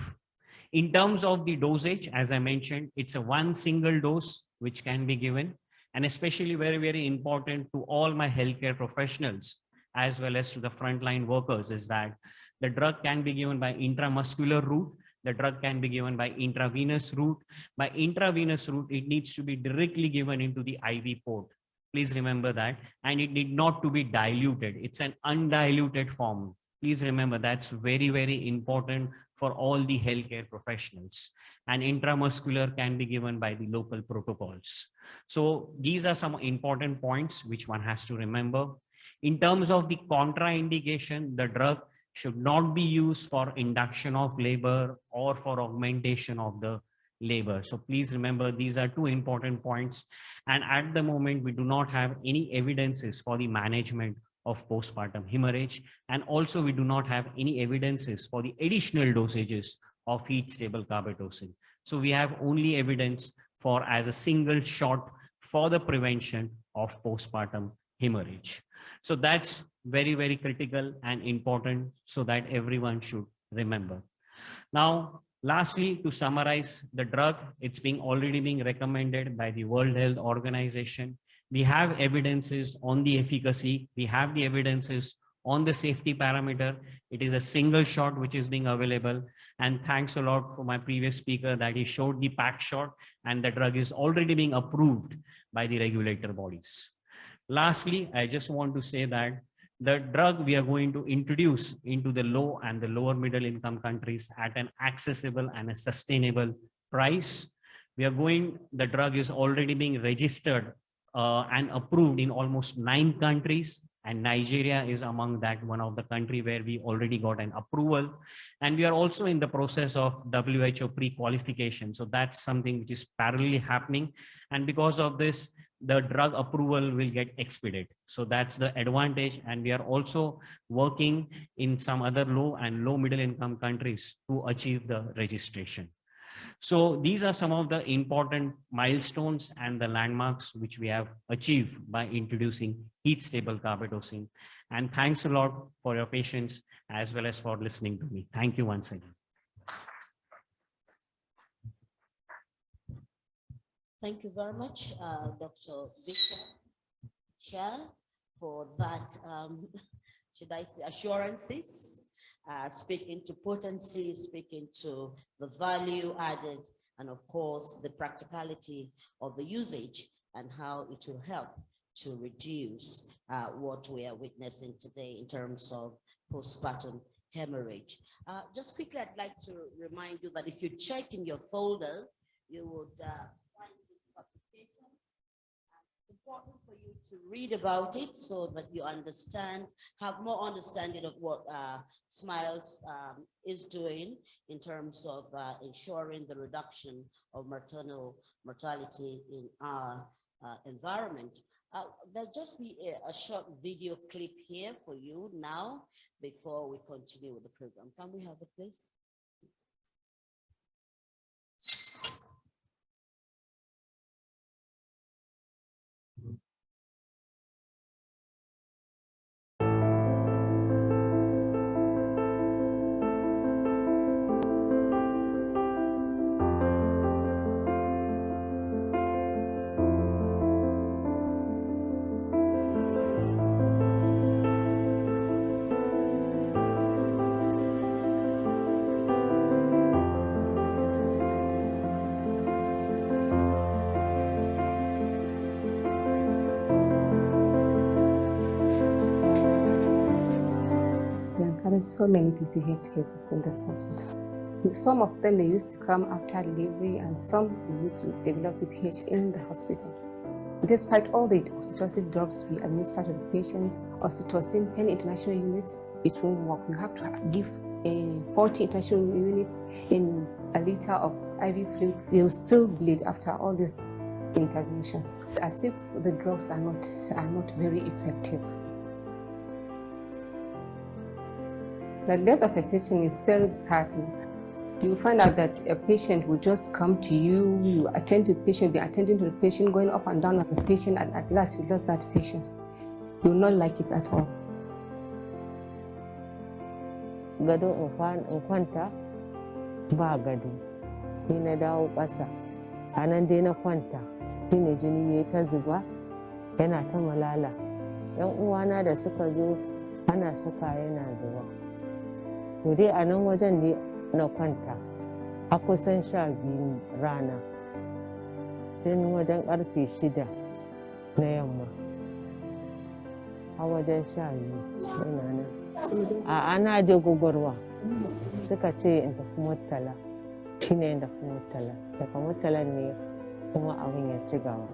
In terms of the dosage, as I mentioned, it's a one single dose which can be given, and especially very, very important to all my healthcare professionals as well as to the frontline workers is that the drug can be given by intramuscular route. The drug can be given by intravenous route. By intravenous route, it needs to be directly given into the IV port. Please remember that. And it need not to be diluted. It's an undiluted form. Please remember that's very, very important for all the healthcare professionals. And intramuscular can be given by the local protocols. So these are some important points which one has to remember. In terms of the contraindication, the drug should not be used for induction of labor or for augmentation of the labor. So please remember, these are two important points. And at the moment, we do not have any evidences for the management of postpartum hemorrhage. And also we do not have any evidences for the additional dosages of heat stable carbetocin. So we have only evidence for as a single shot for the prevention of postpartum hemorrhage. So that's very, very critical and important so that everyone should remember. Now, lastly, to summarize the drug, it's already being recommended by the World Health Organization. We have evidences on the efficacy. We have the evidences on the safety parameter. It is a single shot which is being available. And thanks a lot for my previous speaker that he showed the pack shot, and the drug is already being approved by the regulator bodies. Lastly, I just want to say that the drug we are going to introduce into the low and the lower middle income countries at an accessible and a sustainable price. The drug is already being registered and approved in almost 9 countries, and Nigeria is among that one of the country where we already got an approval. And we are also in the process of WHO pre-qualification. So that's something which is parallelly happening. And because of this, the drug approval will get expedited. So that's the advantage. And we are also working in some other low and low middle income countries to achieve the registration. So these are some of the important milestones and the landmarks which we have achieved by introducing heat stable carbetocin. And thanks a lot for your patience as well as for listening to me. Thank you once again. Thank you very much, Dr. Victor Shah, for that, should I say, assurances, speaking to potency, speaking to the value added, and of course, the practicality of the usage and how it will help to reduce what we are witnessing today in terms of postpartum hemorrhage. Just quickly, I'd like to remind you that if you check in your folder, you would find this publication. It's important for you to read about it so that you understand, have more understanding of what SMILES is doing in terms of ensuring the reduction of maternal mortality in our environment. There'll just be a short video clip here for you now before we continue with the program. Can we have it, please? There's so many PPH cases in this hospital. Some of them, they used to come after delivery, and some they used to develop PPH in the hospital. Despite all the oxytocin drugs we administer to the patients, oxytocin 10 international units, it won't work. You have to give 40 international units in a liter of IV fluid. They will still bleed after all these interventions, as if the drugs are not very effective. The death of a patient is very disheartening. You find out that a patient will just come to you, you attend to the patient, be attending to the patient, going up and down on the patient, and at last you lose that patient. You will not like it at all. Gado in kwanta ba gado, ni na dawo ƙasa, a nan dai na kwanta, shine jini ya ta zuba, yana ta malala. ‘Yan uwana da suka zo ana saka yana zuba. To dai a nan wajen dai na kwanta a kusan 12 rana, tun wajen ƙarfe 6 na yamma a wajen 12 yana nan. Ana da gugurwa suka ce in tafi Murtala, shi ne in tafi Murtala, daga Murtala ne kuma abin ya ci gaba.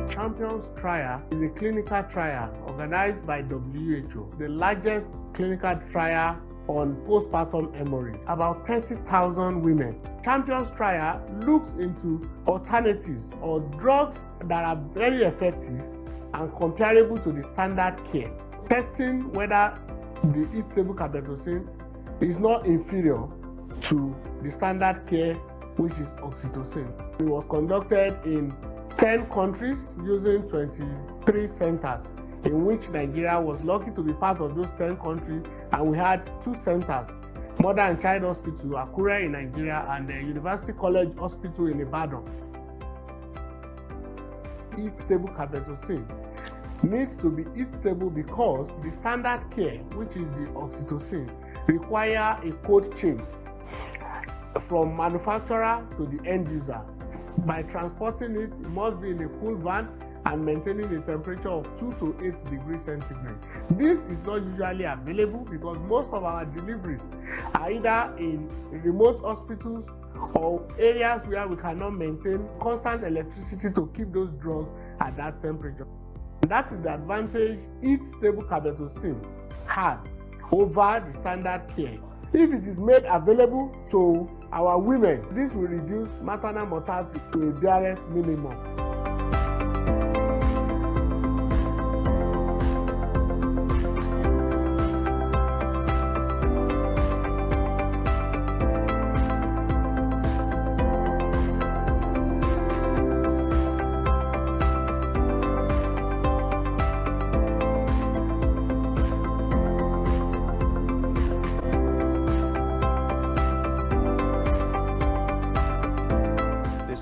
Champions Trial is a clinical trial organized by WHO, the largest clinical trial on postpartum hemorrhage, about 30,000 women. Champions Trial looks into alternatives or drugs that are very effective and comparable to the standard care, testing whether the heat-stable carbetocin is not inferior to the standard care, which is oxytocin. It was conducted in 10 countries using 23 centers, in which Nigeria was lucky to be part of those 10 countries, and we had 2 centers, Mother and Child Hospital, Akure in Nigeria, and the University College Hospital in Ibadan. Heat-stable carbetocin needs to be heat-stable because the standard care, which is the oxytocin, require a cold chain from manufacturer to the end user. By transporting it, it must be in a cool van and maintaining a temperature of 2 to 8 degrees centigrade. This is not usually available because most of our deliveries are either in remote hospitals or areas where we cannot maintain constant electricity to keep those drugs at that temperature. That is the advantage heat-stable carbetocin had over the standard care. If it is made available to our women, this will reduce maternal mortality to a barest minimum.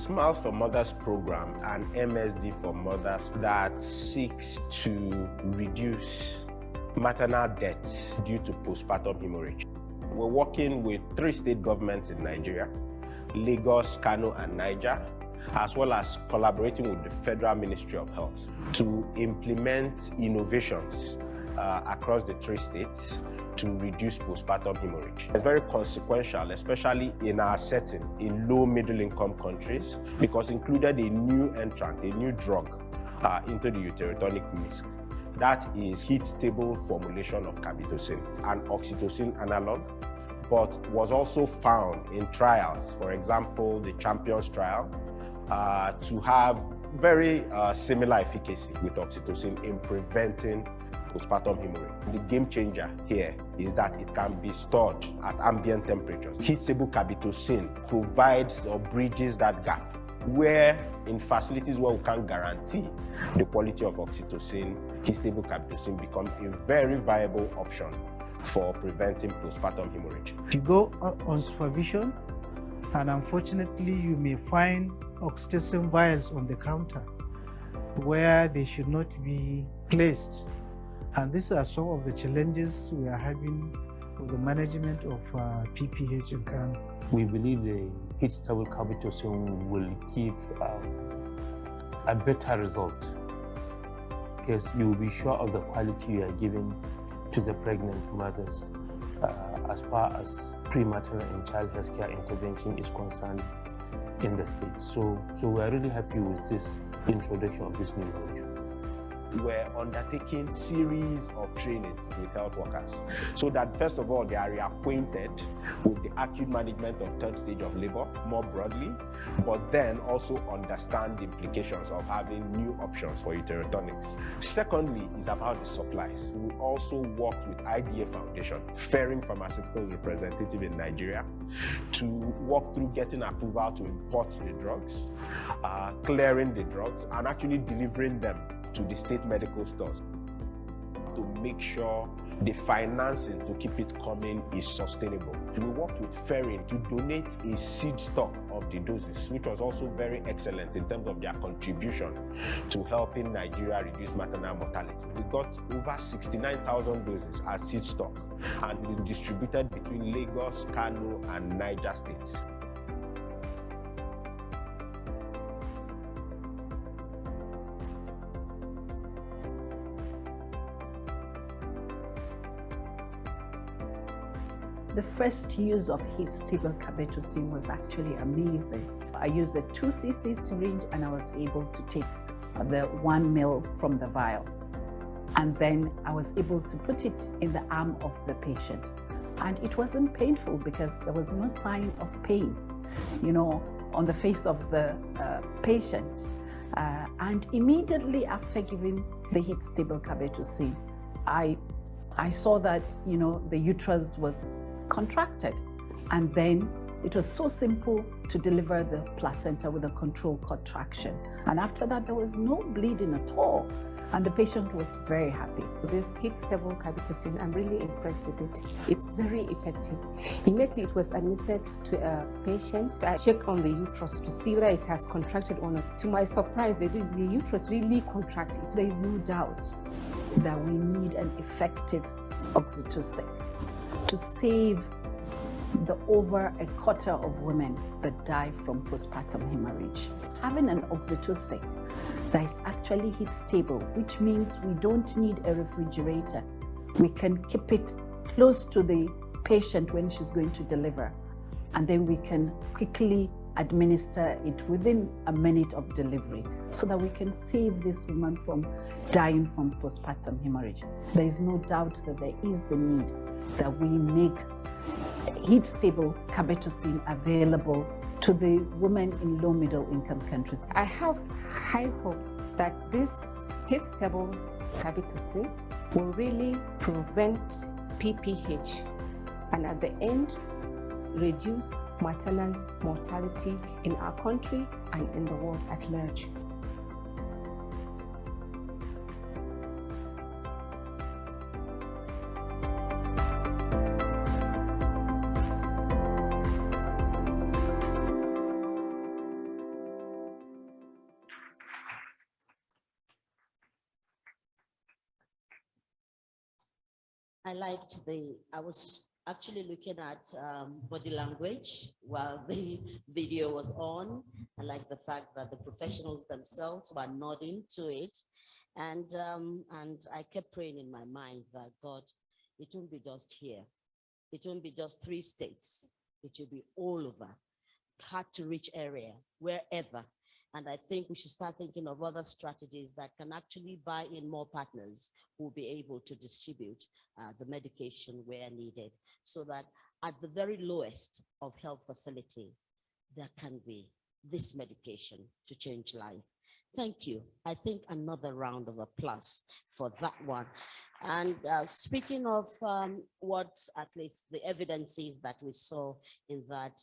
Smiles for Mothers program and MSD for Mothers that seeks to reduce maternal deaths due to postpartum hemorrhage. We're working with 3 state governments in Nigeria, Lagos, Kano, and Niger, as well as collaborating with the Federal Ministry of Health to implement innovations across the 3 states to reduce postpartum hemorrhage. It's very consequential, especially in our setting in low middle income countries, because included a new entrant, a new drug into the uterotonic mist. That is heat-stable formulation of carbetocin, an oxytocin analog, but was also found in trials, for example, the Champions trial, to have very similar efficacy with oxytocin in preventing postpartum hemorrhage. The game changer here is that it can be stored at ambient temperatures. Heat-stable carbetocin provides or bridges that gap, where in facilities where we can't guarantee the quality of oxytocin, heat-stable carbetocin becomes a very viable option for preventing postpartum hemorrhage. You go on supervision, and unfortunately you may find oxytocin vials on the counter where they should not be placed. And these are some of the challenges we are having with the management of PPH in Kano. We believe the heat-stable carbetocin will give a better result because you will be sure of the quality you are giving to the pregnant mothers as far as prematernal and child healthcare intervention is concerned in the state. So we are really happy with this introduction of this new module. We're undertaking series of trainings with health workers so that first of all they are reacquainted with the acute management of third stage of labor more broadly, but then also understand the implications of having new options for uterotonics. Secondly is about the supplies. We also worked with IDA Foundation, Ferring Pharmaceuticals representative in Nigeria, to work through getting approval to import the drugs, clearing the drugs, and actually delivering them to the state medical stores to make sure the financing to keep it coming is sustainable. We worked with Ferring to donate a seed stock of the doses, which was also very excellent in terms of their contribution to helping Nigeria reduce maternal mortality. We got over 69,000 doses as seed stock, and it is distributed between Lagos, Kano, and Niger states. The first use of heat-stable Carbetocin was actually amazing. I used a 2 cc syringe and I was able to take the 1 ml from the vial. And then I was able to put it in the arm of the patient. And it wasn't painful because there was no sign of pain, on the face of the patient. And immediately after giving the heat-stable Carbetocin, I saw that, the uterus was contracted, and then it was so simple to deliver the placenta with a controlled contraction, and after that there was no bleeding at all, and the patient was very happy. This heat-stable Carbetocin, I'm really impressed with it. It's very effective. Immediately it was administered to a patient. I checked on the uterus to see whether it has contracted or not. To my surprise, the uterus really contracted. There is no doubt that we need an effective oxytocin to save the over a quarter of women that die from postpartum hemorrhage. Having an oxytocin that is actually heat stable, which means we don't need a refrigerator. We can keep it close to the patient when she's going to deliver, and then we can quickly administer it within a minute of delivery so that we can save this woman from dying from postpartum hemorrhage. There is no doubt that there is the need that we make heat-stable Carbetocin available to the women in low middle income countries. I have high hope that this heat-stable Carbetocin will really prevent PPH and at the end reduce maternal mortality in our country and in the world at large. I was actually looking at body language while the video was on. I like the fact that the professionals themselves were nodding to it. And I kept praying in my mind that God, it won't be just here. It won't be just 3 states. It will be all over, hard to reach area, wherever. And I think we should start thinking of other strategies that can actually buy in more partners who will be able to distribute the medication where needed, so that at the very lowest of health facility, there can be this medication to change life. Thank you. I think another round of applause for that one. And speaking of what at least the evidence is that we saw in that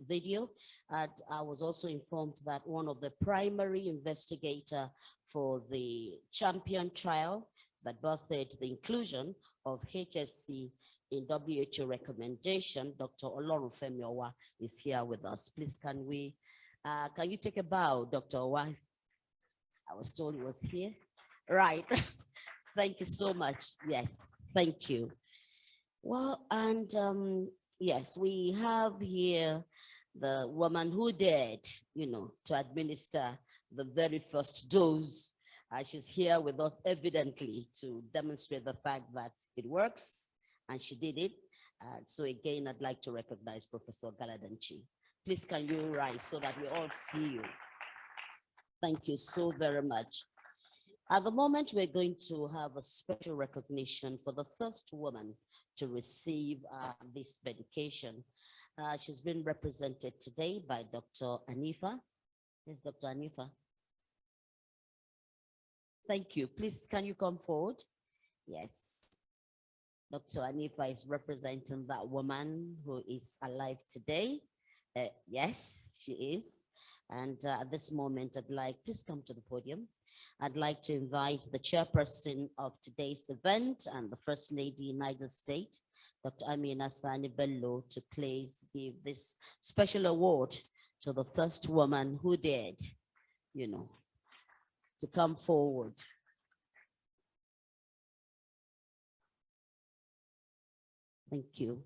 video, I was also informed that one of the primary investigator for the Champion trial that birthed the inclusion of HSC in WHO recommendation, Dr. Olorunfemi Owa is here with us. Please, can you take a bow, Dr. Owa? I was told he was here. Right. Thank you so much. Yes, thank you. Well, and yes, we have here the woman who dared, to administer the very first dose. She's here with us evidently to demonstrate the fact that it works, and she did it. So again, I'd like to recognize Professor Galadanchi. Please, can you rise so that we all see you? Thank you so very much. At the moment, we're going to have a special recognition for the first woman to receive this medication. She's been represented today by Dr. Anifa. Yes, Dr. Anifa. Thank you. Please, can you come forward? Yes. Dr. Anifa is representing that woman who is alive today. Yes, she is. And at this moment, I'd like, please come to the podium. I'd like to invite the chairperson of today's event and the First Lady in Niger State, Dr. Amina Bello, to please give this special award to the first woman who dared, to come forward. Thank you.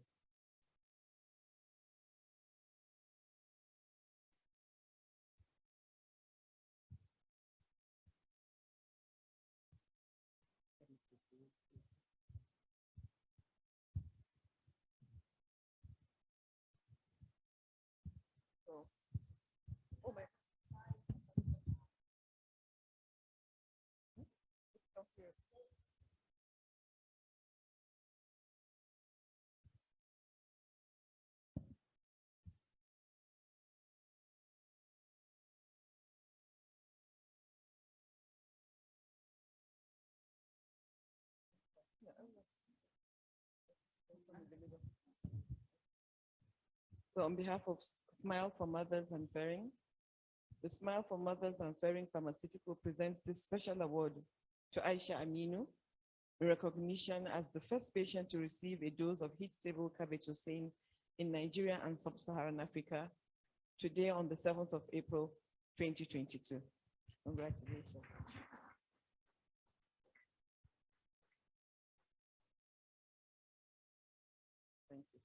So on behalf of Smile for Mothers and Ferring, the Smile for Mothers and Ferring Pharmaceutical presents this special award to Aisha Aminu in recognition as the first patient to receive a dose of heat-stable Carbetocin in Nigeria and Sub-Saharan Africa today on the 7th of April, 2022. Congratulations. Thank you.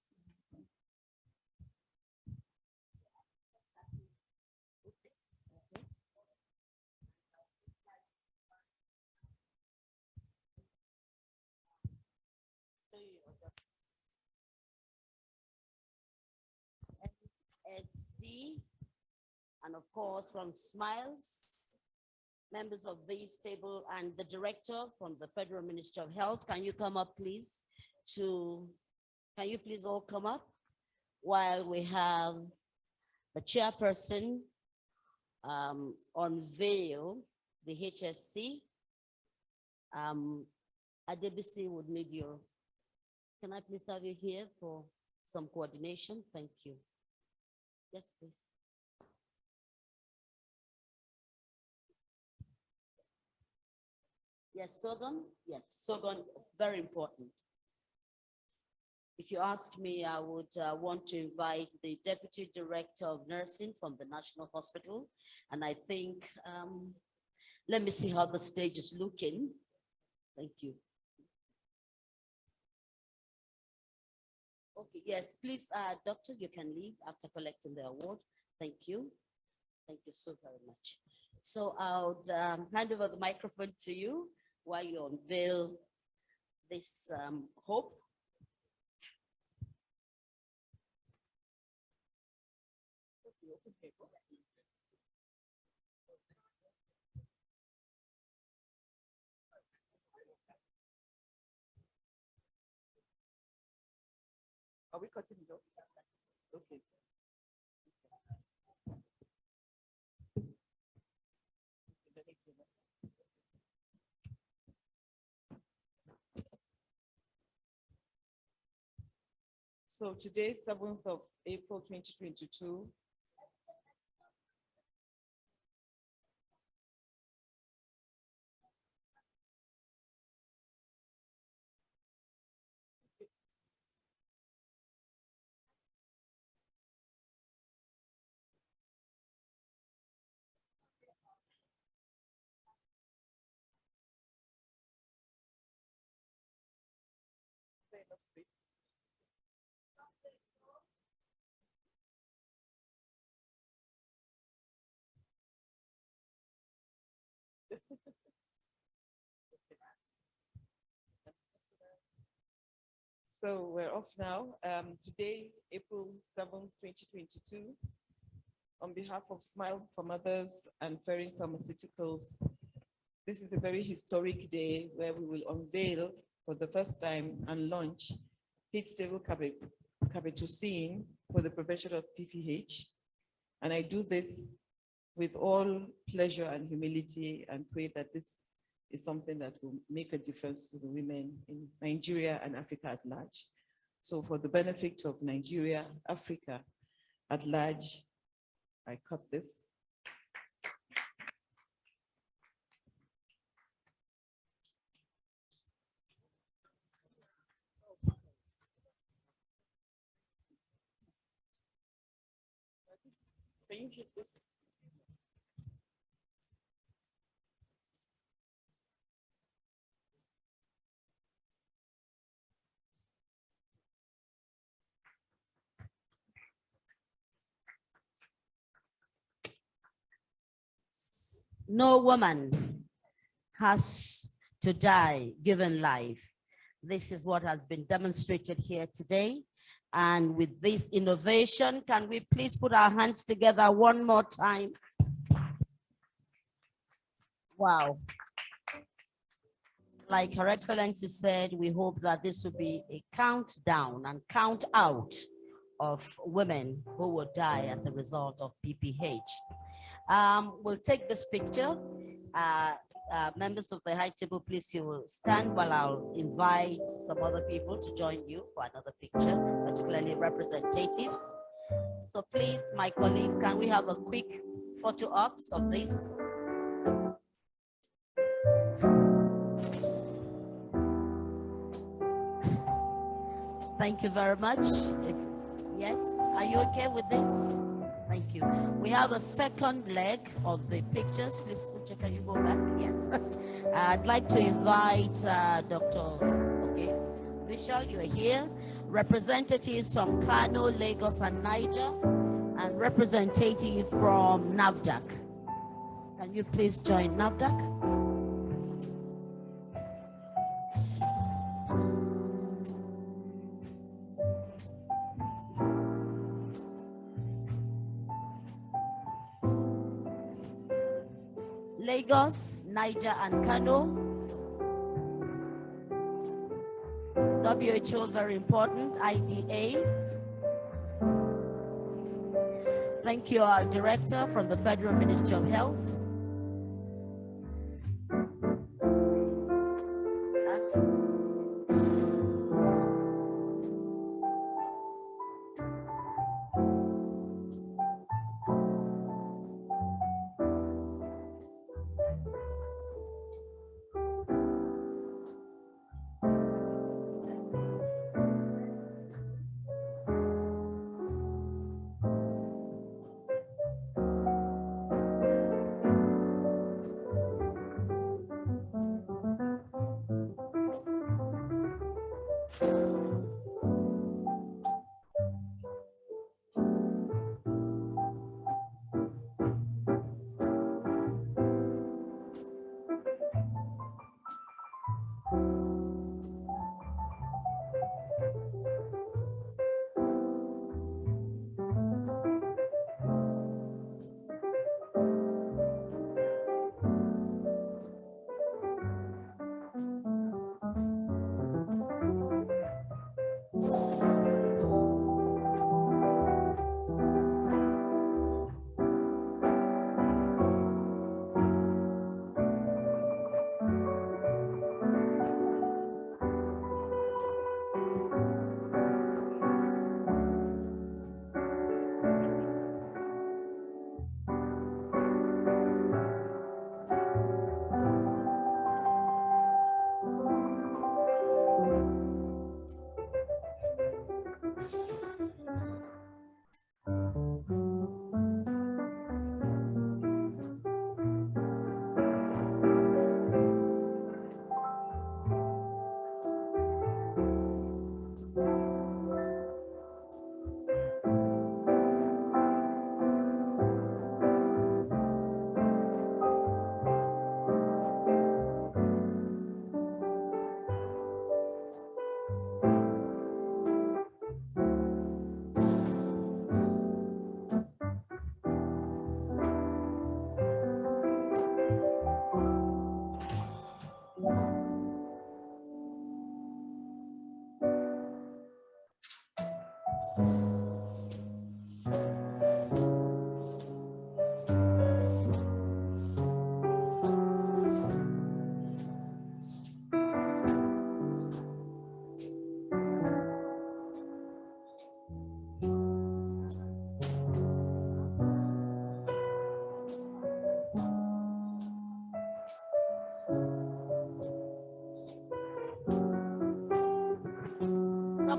SD, and of course from Smiles, members of this table, and the director from the Federal Ministry of Health. Can you come up, please? Can you please all come up while we have the chairperson unveil the HSC. Adebisi would need your, can I please have you here for some coordination? Thank you. Yes, please. Yes, sorghum. Yes, sorghum, very important. If you ask me, I would want to invite the Deputy Director of Nursing from the National Hospital. And I think, let me see how the stage is looking. Thank you. Okay, yes, please, doctor, you can leave after collecting the award. Thank you. Thank you so very much. So I would hand over the microphone to you while you unveil this hope. Are we cutting it off? Okay. So today, 7th of April, 2022. So we're off now. Today, April 7th, 2022, on behalf of Smile for Mothers and Ferring Pharmaceuticals, this is a very historic day where we will unveil for the first time and launch heat-stable Carbetocin for the prevention of PPH. And I do this with all pleasure and humility and pray that this is something that will make a difference to the women in Nigeria and Africa at large. So for the benefit of Nigeria, Africa at large, I cut this. Can you hit this? No woman has to die given life. This is what has been demonstrated here today. And with this innovation, can we please put our hands together one more time? Wow. Like Her Excellency said, we hope that this will be a countdown and count out of women who will die as a result of PPH. We'll take this picture. Members of the high table, please, you will stand while I'll invite some other people to join you for another picture, particularly representatives. So please, my colleagues, can we have a quick photo ops of this? Thank you very much. Yes, are you okay with this? Thank you. We have a second leg of the pictures. Please, Uche, can you go back? Yes. I'd like to invite Dr. Vishal, you are here. Representatives from Kano, Lagos, and Niger, and representative from NAFDAC. Can you please join NAFDAC? Lagos, Niger, and Kano. WHO, very important. IDA. Thank you, our director from the Federal Ministry of Health.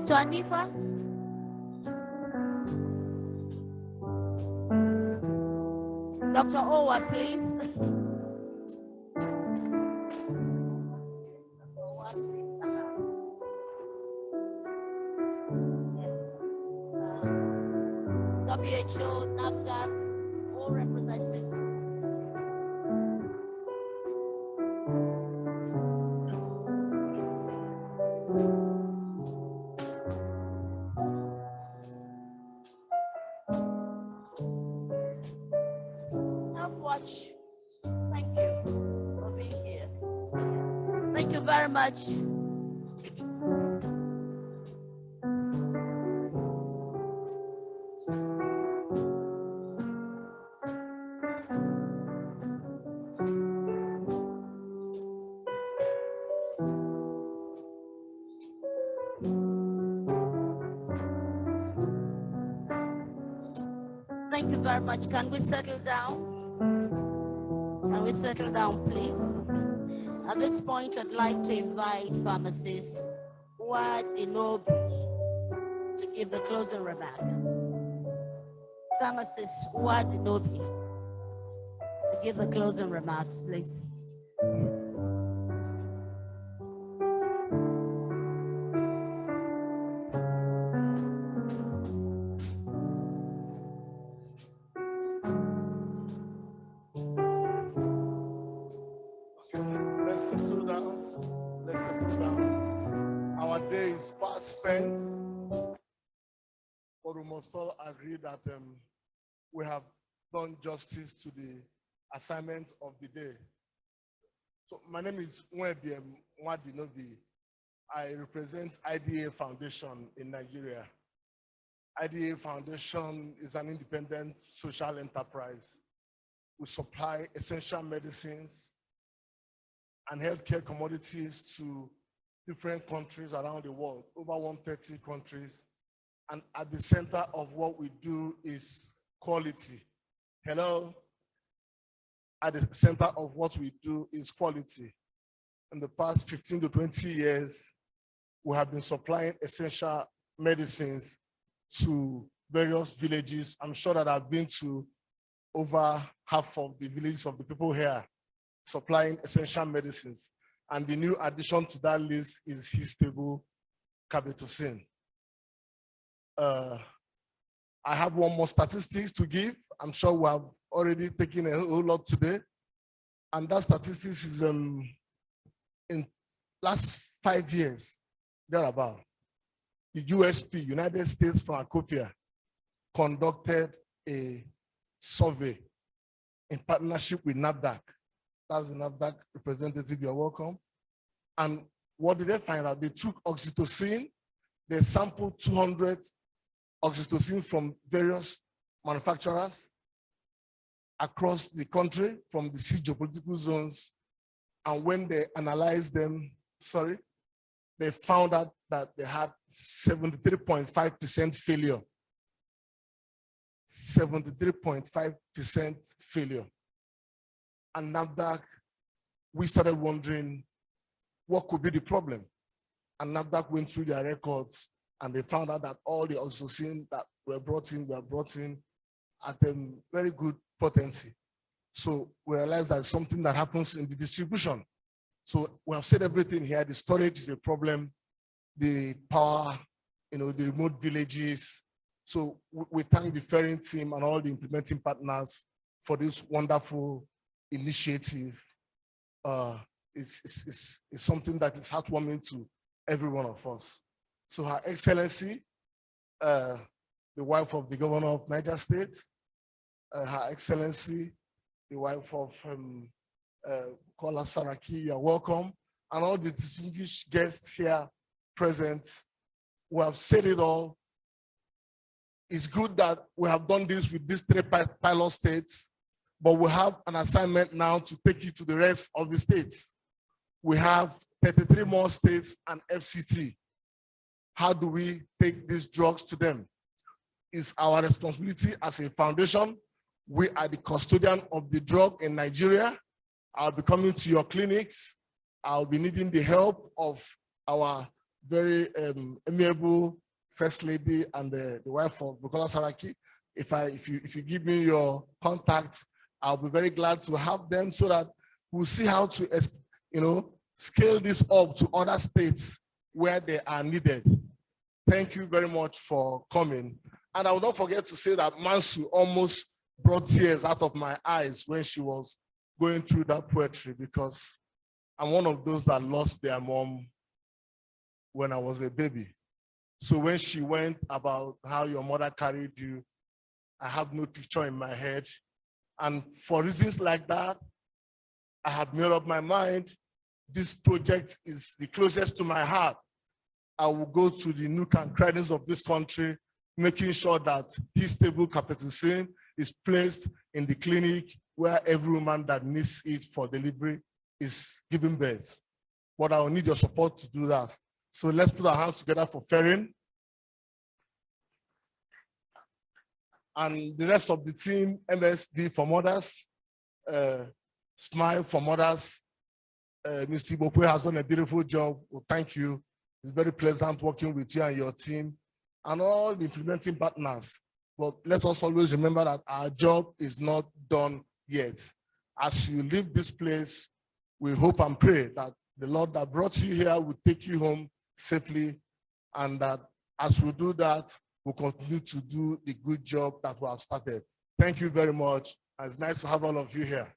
Dr. Anifa? Dr. Owa, please. WHO, NAFDAC, all represented. Watch. Thank you for being here. Thank you very much. Thank you very much. Can we settle down? Can we settle down, please? At this point, I'd like to invite pharmacist Wad Inobi to give the closing remark. Pharmacist Wad Inobi to give the closing remarks, please. Spent, but we must all agree that we have done justice to the assignment of the day. So my name is Wellbeing Wadinobi. I represent IDA Foundation in Nigeria. IDA Foundation is an independent social enterprise. We supply essential medicines and healthcare commodities to different countries around the world, over 130 countries. And at the center of what we do is quality. Hello? At the center of what we do is quality. In the past 15 to 20 years, we have been supplying essential medicines to various villages. I'm sure that I've been to over half of the villages of the people here, supplying essential medicines. And the new addition to that list is his table, Carbetocin. I have one more statistics to give. I'm sure we have already taken a whole lot today. And that statistics is in last 5 years, thereabout. The USP, United States Pharmacopoeia, conducted a survey in partnership with NAFDAC. That's the NAFDAC representative, you're welcome. And what did they find out? They took oxytocin, they sampled 200 oxytocin from various manufacturers across the country from the 6 geopolitical zones. And when they analyzed them, they found out that they had 73.5% failure. 73.5% failure. And NAFDAC, we started wondering what could be the problem. And NAFDAC went through their records and they found out that all the oxytocin that were brought in at a very good potency. So we realized that something that happens in the distribution. So we have said everything here. The storage is a problem, the power, the remote villages. So we thank the Ferring team and all the implementing partners for this wonderful initiative. It's something that is heartwarming to every one of us. So Her Excellency, the wife of the governor of Niger State, Her Excellency, the wife of Saraki, you are welcome, and all the distinguished guests here present who have said it all. It's good that we have done this with these 3 pilot states, but we have an assignment now to take it to the rest of the states. We have 33 more states and FCT. How do we take these drugs to them? It's our responsibility as a foundation. We are the custodian of the drug in Nigeria. I'll be coming to your clinics. I'll be needing the help of our very amiable First Lady and the wife of Bukola Saraki. If you give me your contacts, I'll be very glad to have them so that we'll see how to scale this up to other states where they are needed. Thank you very much for coming. And I will not forget to say that Mansu almost brought tears out of my eyes when she was going through that poetry, because I'm one of those that lost their mom when I was a baby. So when she went about how your mother carried you, I have no picture in my head. And for reasons like that, I have made up my mind. This project is the closest to my heart. I will go to the nook and crannies of this country, making sure that stable Carbetocin is placed in the clinic where every woman that needs it for delivery is giving birth. But I will need your support to do that. So let's put our hands together for Ferring. And the rest of the team, MSD for mothers, Smile for mothers. Mr. Ibokwe has done a beautiful job. Well, thank you. It's very pleasant working with you and your team and all the implementing partners. But let us always remember that our job is not done yet. As you leave this place, we hope and pray that the Lord that brought you here will take you home safely, and that as we do that, we'll continue to do the good job that we have started. Thank you very much. And it's nice to have all of you here.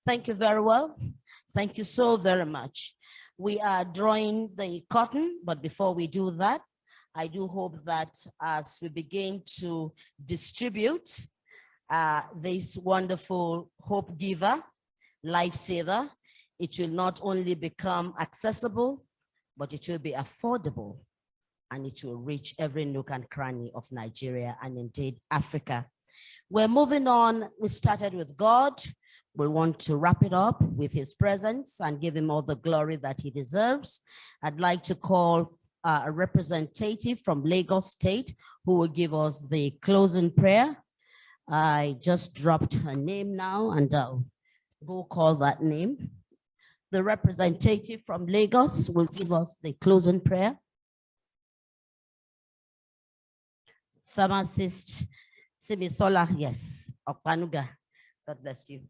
Thank you very well. Thank you so very much. We are drawing the curtain, but before we do that, I do hope that as we begin to distribute this wonderful hope giver, lifesaver, it will not only become accessible, but it will be affordable, and it will reach every nook and cranny of Nigeria and indeed Africa. We're moving on. We started with God. We want to wrap it up with his presence and give him all the glory that he deserves. I'd like to call a representative from Lagos State who will give us the closing prayer. I just dropped her name now, and I'll go call that name. The representative from Lagos will give us the closing prayer. Pharmacist Simisola, yes, Okpanuga. God bless you.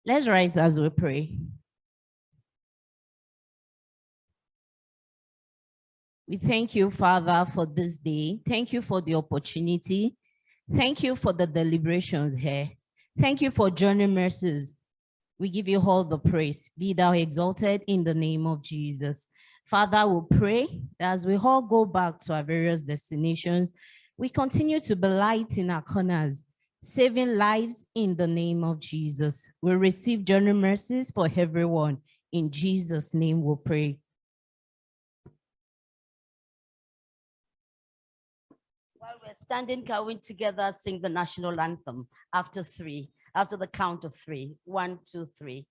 Let's rise as we pray. We thank you, Father, for this day. Thank you for the opportunity. Thank you for the deliberations here. Thank you for journey mercies. We give you all the praise. Be thou exalted in the name of Jesus. Father, we pray that as we all go back to our various destinations, we continue to be light in our corners, saving lives in the name of Jesus. We receive journey mercies for everyone. In Jesus' name we pray. While we're standing, can we together sing the national anthem after the count of three? 1, 2, 3.